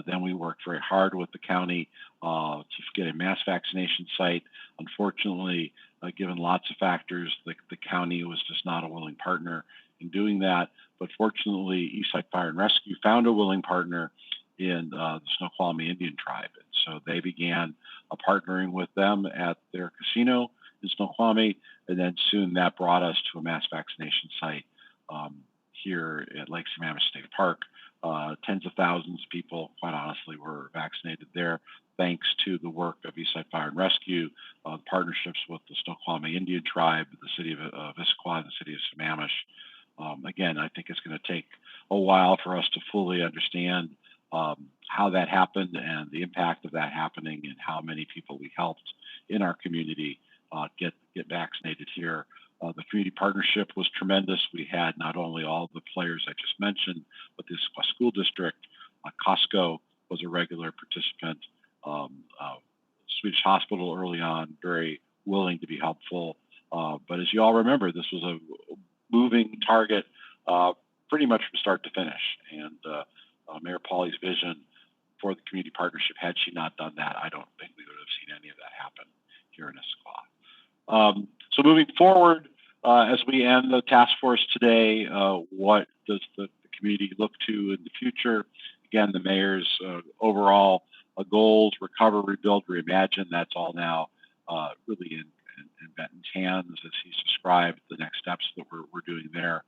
Then we worked very hard with the county to get a mass vaccination site. Unfortunately, given lots of factors, the county was just not a willing partner in doing that. But fortunately, Eastside Fire and Rescue found a willing partner in the Snoqualmie Indian Tribe. And so they began partnering with them at their casino in Snoqualmie. And then soon that brought us to a mass vaccination site here at Lake Sammamish State Park. Tens of thousands of people, quite honestly, were vaccinated there, thanks to the work of Eastside Fire and Rescue, partnerships with the Snoqualmie Indian Tribe, the city of Issaquah, and the city of Sammamish. Again, I think it's going to take a while for us to fully understand how that happened and the impact of that happening and how many people we helped in our community get vaccinated here. The community partnership was tremendous. We had not only all the players I just mentioned, but the Issaquah School District, Costco was a regular participant, Swedish Hospital early on, very willing to be helpful. But as you all remember, this was a moving target pretty much from start to finish. And Mayor Pauly's vision for the community partnership, had she not done that, I don't think we would have seen any of that happen here in Issaquah. So moving forward, as we end the task force today, what does the community look to in the future? Again, the mayor's overall goals: recover, rebuild, reimagine. That's all now really in Benton's hands as he's described the next steps that we're doing there.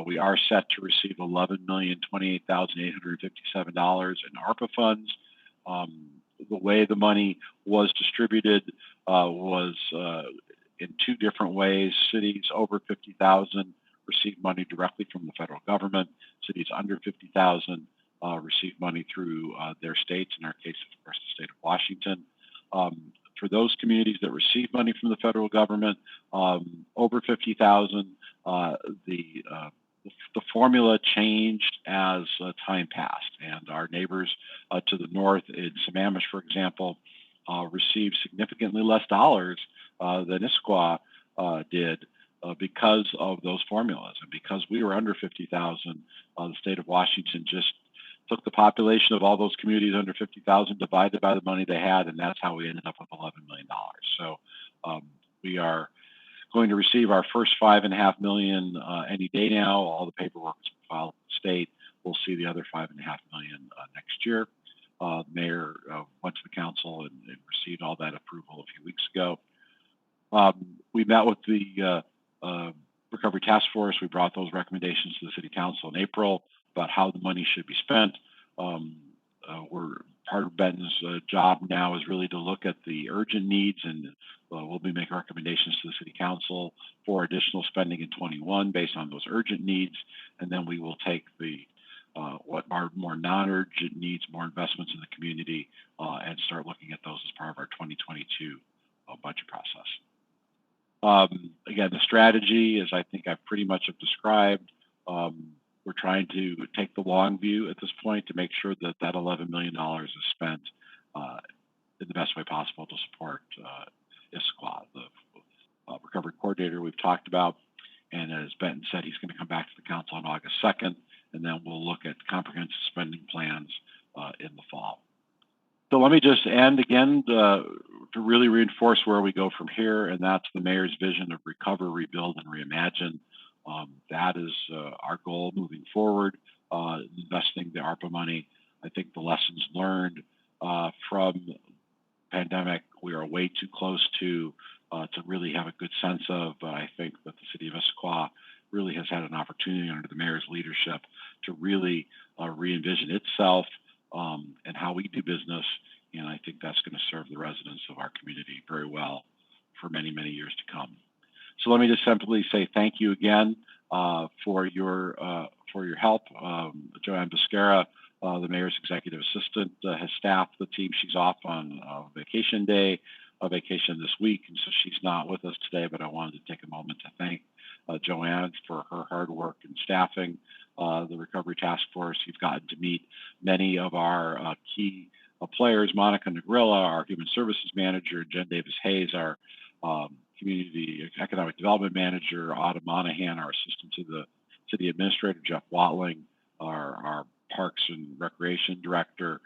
We are set to receive $11,028,857 in ARPA funds. The way the money was distributed was in two different ways. Cities over 50,000 received money directly from the federal government. Cities under 50,000 received money through their states, in our case, of course, the state of Washington. For those communities that receive money from the federal government, over 50,000, the formula changed as time passed, and our neighbors to the north in Sammamish, for example, received significantly less dollars than Issaquah did because of those formulas. And because we were under 50,000, the state of Washington just took the population of all those communities under 50,000, divided by the money they had, and that's how we ended up with $11 million. So we are going to receive our first $5.5 million any day now. All the paperwork is filed with the state. We'll see the other $5.5 million next year. The mayor went to the council and received all that approval a few weeks ago. We met with the Recovery Task Force. We brought those recommendations to the City Council in April about how the money should be spent. Part of Benton's job now is really to look at the urgent needs, and we'll be making recommendations to the City Council for additional spending in 21 based on those urgent needs, and then we will take the what are more non-urgent needs, more investments in the community, and start looking at those as part of our 2022 budget process. Again, the strategy, as I think I've pretty much have described, we're trying to take the long view at this point to make sure that that $11 million is spent in the best way possible to support Issaquah. The recovery coordinator we've talked about, and as Benton said, he's going to come back to the council on August 2nd, and then we'll look at comprehensive spending plans in the fall. So let me just end again to really reinforce where we go from here, and that's the mayor's vision of recover, rebuild, and reimagine. That is our goal moving forward, investing the ARPA money. I think the lessons learned from the pandemic, we are way too close to really have a good sense of, but I think that the city of Issaquah really has had an opportunity under the mayor's leadership to really re-envision itself and how we do business. And I think that's going to serve the residents of our community very well for many, many years to come. So let me just simply say thank you again for your help. Joanne Biscara, the mayor's executive assistant, has staffed the team. She's off on vacation this week, and so she's not with us today, but I wanted to take a moment to thank Joanne for her hard work in staffing the Recovery Task Force. You've gotten to meet many of our key players: Monica Negrilla, our Human Services Manager; Jen Davis-Hayes, our Community Economic Development Manager; Autumn Monahan, our Assistant to the City Administrator; Jeff Watling, our Parks and Recreation Director;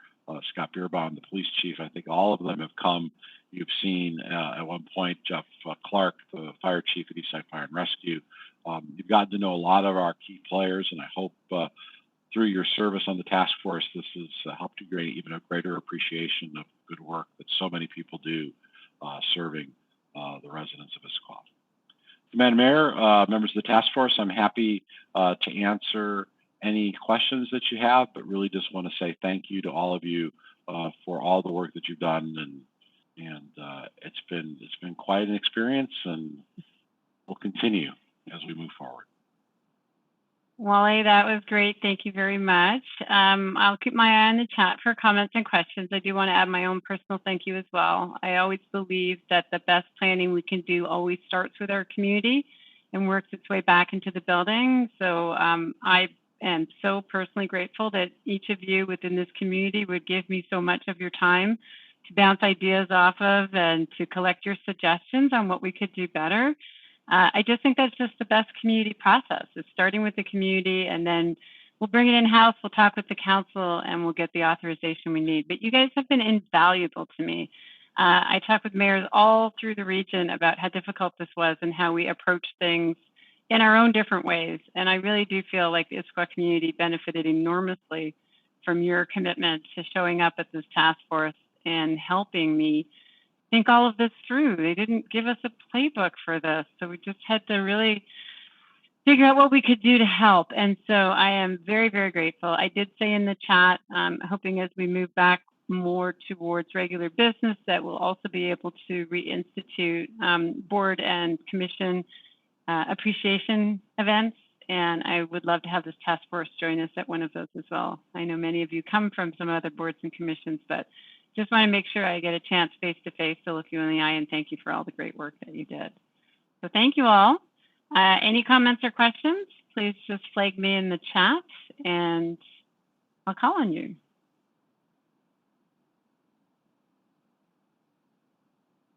Scott Beerbaum, the Police Chief. I think all of them have come. You've seen at one point Jeff Clark, the Fire Chief at Eastside Fire and Rescue. You've gotten to know a lot of our key players, and I hope through your service on the task force, this has helped you create even a greater appreciation of the good work that so many people do serving the residents of Issaquah. Madam Mayor, members of the task force, I'm happy to answer any questions that you have, but really just want to say thank you to all of you for all the work that you've done, and it's been quite an experience, and will continue as we move forward. Wally, that was great. Thank you very much. I'll keep my eye on the chat for comments and questions. I do want to add my own personal thank you as well. I always believe that the best planning we can do always starts with our community, and worked its way back into the building. So I am so personally grateful that each of you within this community would give me so much of your time to bounce ideas off of and to collect your suggestions on what we could do better. I just think that's just the best community process. It's starting with the community, and then we'll bring it in-house, we'll talk with the council, and we'll get the authorization we need. But you guys have been invaluable to me. I talk with mayors all through the region about how difficult this was and how we approach things in our own different ways. And I really do feel like the Issaquah community benefited enormously from your commitment to showing up at this task force and helping me think all of this through. They didn't give us a playbook for this, so we just had to really figure out what we could do to help. And so I am very, very grateful. I did say in the chat, hoping as we move back more towards regular business that we'll also be able to reinstitute board and commission appreciation events. And I would love to have this task force join us at one of those as well. I know many of you come from some other boards and commissions, but just want to make sure I get a chance face to face to look you in the eye and thank you for all the great work that you did. So thank you all. Any comments or questions, please just flag me in the chat and I'll call on you.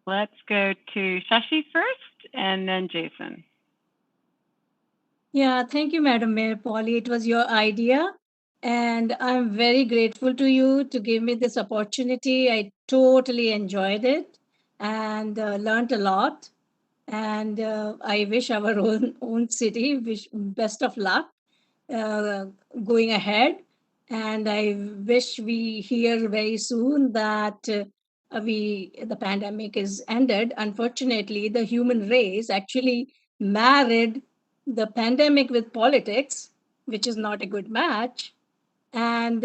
Let's go to Shashi first and then Jason. Yeah, thank you, Madam Mayor Polly. It was your idea. And I'm very grateful to you to give me this opportunity. I totally enjoyed it and learned a lot. And I wish our own city best of luck going ahead. And I wish we hear very soon that the pandemic is ended. Unfortunately, the human race actually married the pandemic with politics, which is not a good match. And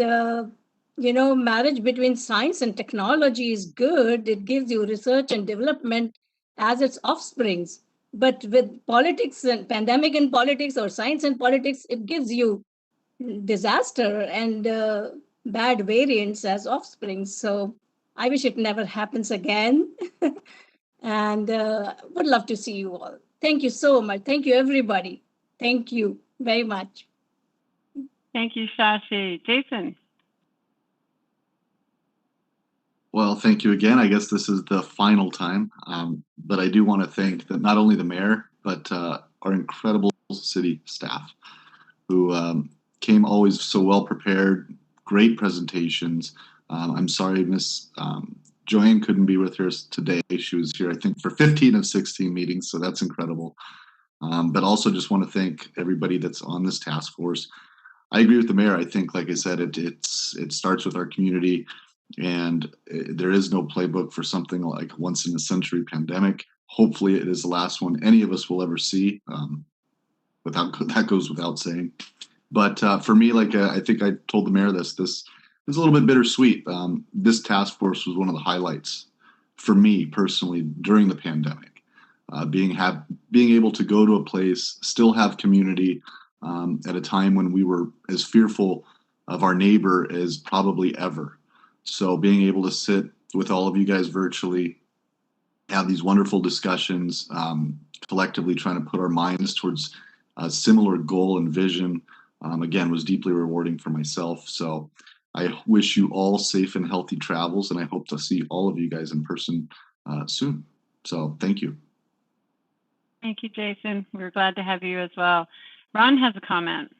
marriage between science and technology is good. It gives you research and development as its offsprings. But with politics and pandemic and politics or science and politics, it gives you disaster and bad variants as offspring. So I wish it never happens again. And would love to see you all. Thank you so much. Thank you, everybody. Thank you very much. Thank you, Shashi. Jason. Well, thank you again. I guess this is the final time, but I do want to thank not only the mayor, but our incredible city staff who came always so well prepared, great presentations. I'm sorry Miss Joanne couldn't be with us today. She was here, I think, for 15 of 16 meetings, so that's incredible. But also just want to thank everybody that's on this task force. I agree with the mayor. I think, like I said, it starts with our community, and there is no playbook for something like once in a century pandemic. Hopefully it is the last one any of us will ever see. That goes without saying. But for me, like I think I told the mayor this is a little bit bittersweet. This task force was one of the highlights for me personally during the pandemic. Being able to go to a place, still have community at a time when we were as fearful of our neighbor as probably ever. So being able to sit with all of you guys virtually, have these wonderful discussions, collectively trying to put our minds towards a similar goal and vision, again, was deeply rewarding for myself. So I wish you all safe and healthy travels, and I hope to see all of you guys in person soon. So thank you. Thank you, Jason. We're glad to have you as well. Ron has a comment.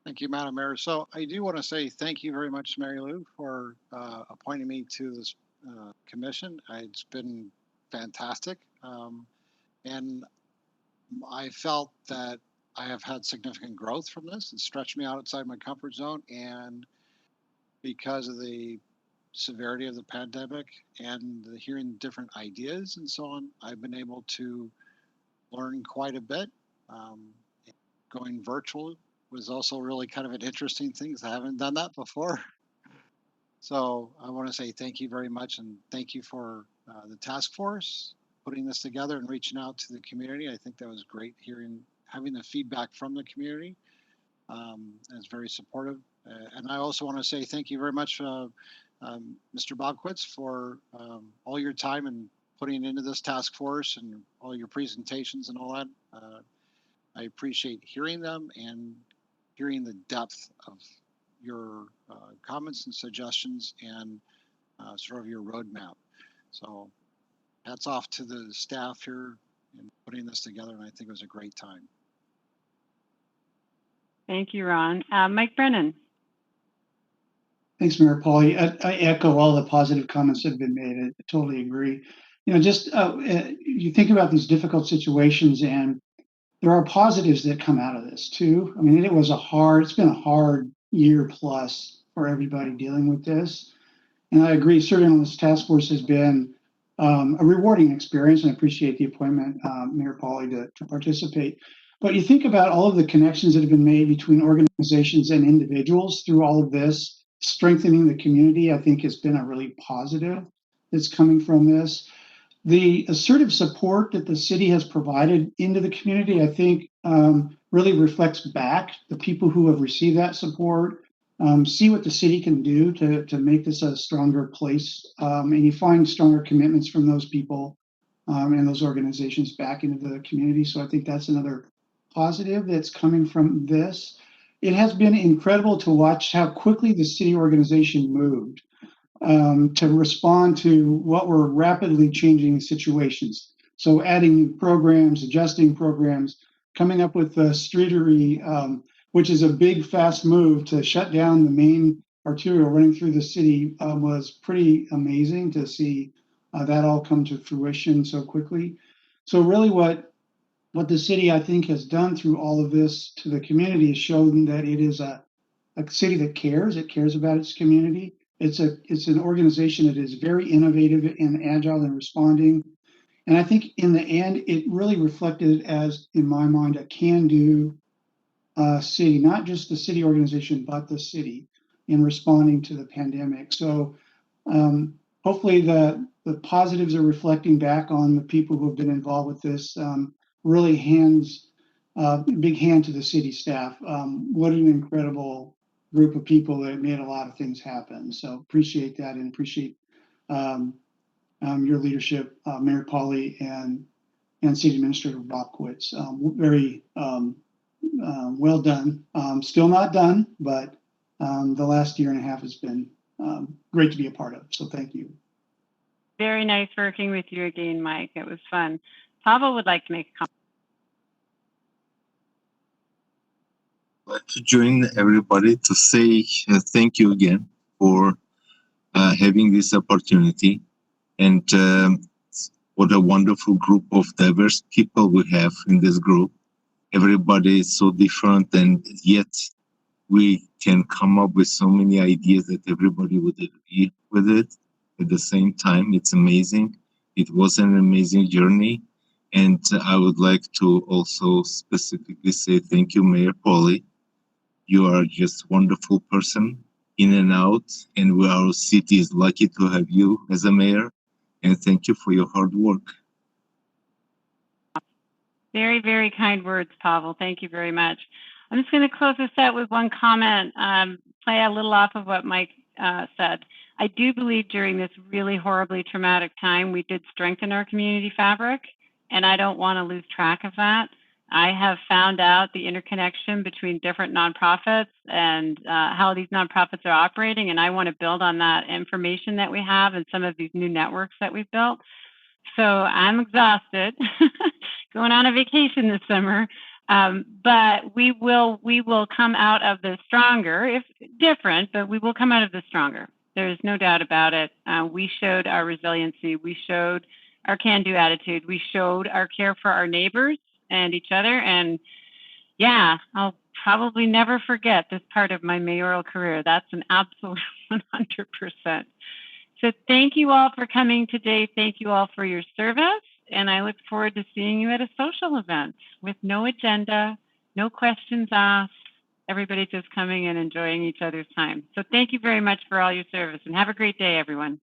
Thank you, Madam Mayor. So I do want to say thank you very much, Mary Lou, for appointing me to this commission. It's been fantastic. And I felt that I have had significant growth from this. It stretched me outside my comfort zone. And because of the severity of the pandemic and hearing different ideas and so on, I've been able to learn quite a bit. Going virtual was also really kind of an interesting thing because I haven't done that before. So I want to say thank you very much, and thank you for the task force putting this together and reaching out to the community. I think that was great having the feedback from the community. It's very supportive. And I also want to say thank you very much, Mr. Bobkowitz, for all your time and putting into this task force and all your presentations and all that. I appreciate hearing them and hearing the depth of your comments and suggestions and sort of your roadmap. So hats off to the staff here in putting this together, and I think it was a great time. Thank you, Ron. Mike Brennan. Thanks, Mayor Pauly. I echo all the positive comments that have been made. I totally agree. You know, just you think about these difficult situations, and there are positives that come out of this too. I mean, it's been a hard year plus for everybody dealing with this. And I agree, serving on this task force has been a rewarding experience, and I appreciate the appointment, Mayor Pauly, to participate. But you think about all of the connections that have been made between organizations and individuals through all of this, strengthening the community, I think has been a really positive that's coming from this. The assertive support that the city has provided into the community, I think, really reflects back the people who have received that support, see what the city can do to make this a stronger place. And you find stronger commitments from those people and those organizations back into the community. So I think that's another positive that's coming from this. It has been incredible to watch how quickly the city organization moved to respond to what were rapidly changing situations. So adding new programs, adjusting programs, coming up with the streetery, which is a big, fast move to shut down the main arterial running through the city, was pretty amazing to see that all come to fruition so quickly. So really what the city, I think, has done through all of this to the community is shown that it is a city that cares. It cares about its community. It's an organization that is very innovative and agile in responding. And I think in the end, it really reflected as, in my mind, a can-do city, not just the city organization, but the city in responding to the pandemic. So hopefully the positives are reflecting back on the people who have been involved with this. Really big hand to the city staff. What an incredible group of people that made a lot of things happen. So appreciate that and appreciate your leadership, Mayor Pauly and City Administrator Bobkowitz. Very well done. Still not done, but the last year and a half has been great to be a part of. So thank you. Very nice working with you again, Mike. It was fun. Pavel would like to make a comment. I'd like to join everybody to say thank you again for having this opportunity, and what a wonderful group of diverse people we have in this group. Everybody is so different, and yet we can come up with so many ideas that everybody would agree with it at the same time. It's amazing. It was an amazing journey, and I would like to also specifically say thank you, Mayor Pauly. You are just a wonderful person, in and out, and our city is lucky to have you as a mayor. And thank you for your hard work. Very, very kind words, Pavel. Thank you very much. I'm just going to close this out with one comment, play a little off of what Mike said. I do believe during this really horribly traumatic time, we did strengthen our community fabric, and I don't want to lose track of that. I have found out the interconnection between different nonprofits and how these nonprofits are operating, and I want to build on that information that we have and some of these new networks that we've built. So I'm exhausted, going on a vacation this summer, but we will come out of this stronger, if different, but we will come out of this stronger. There's no doubt about it. We showed our resiliency. We showed our can-do attitude. We showed our care for our neighbors and each other. And yeah, I'll probably never forget this part of my mayoral career. That's an absolute 100%. So thank you all for coming today. Thank you all for your service. And I look forward to seeing you at a social event with no agenda, no questions asked, everybody just coming and enjoying each other's time. So thank you very much for all your service, and have a great day, everyone.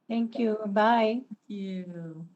Thank you. Bye. Thank you.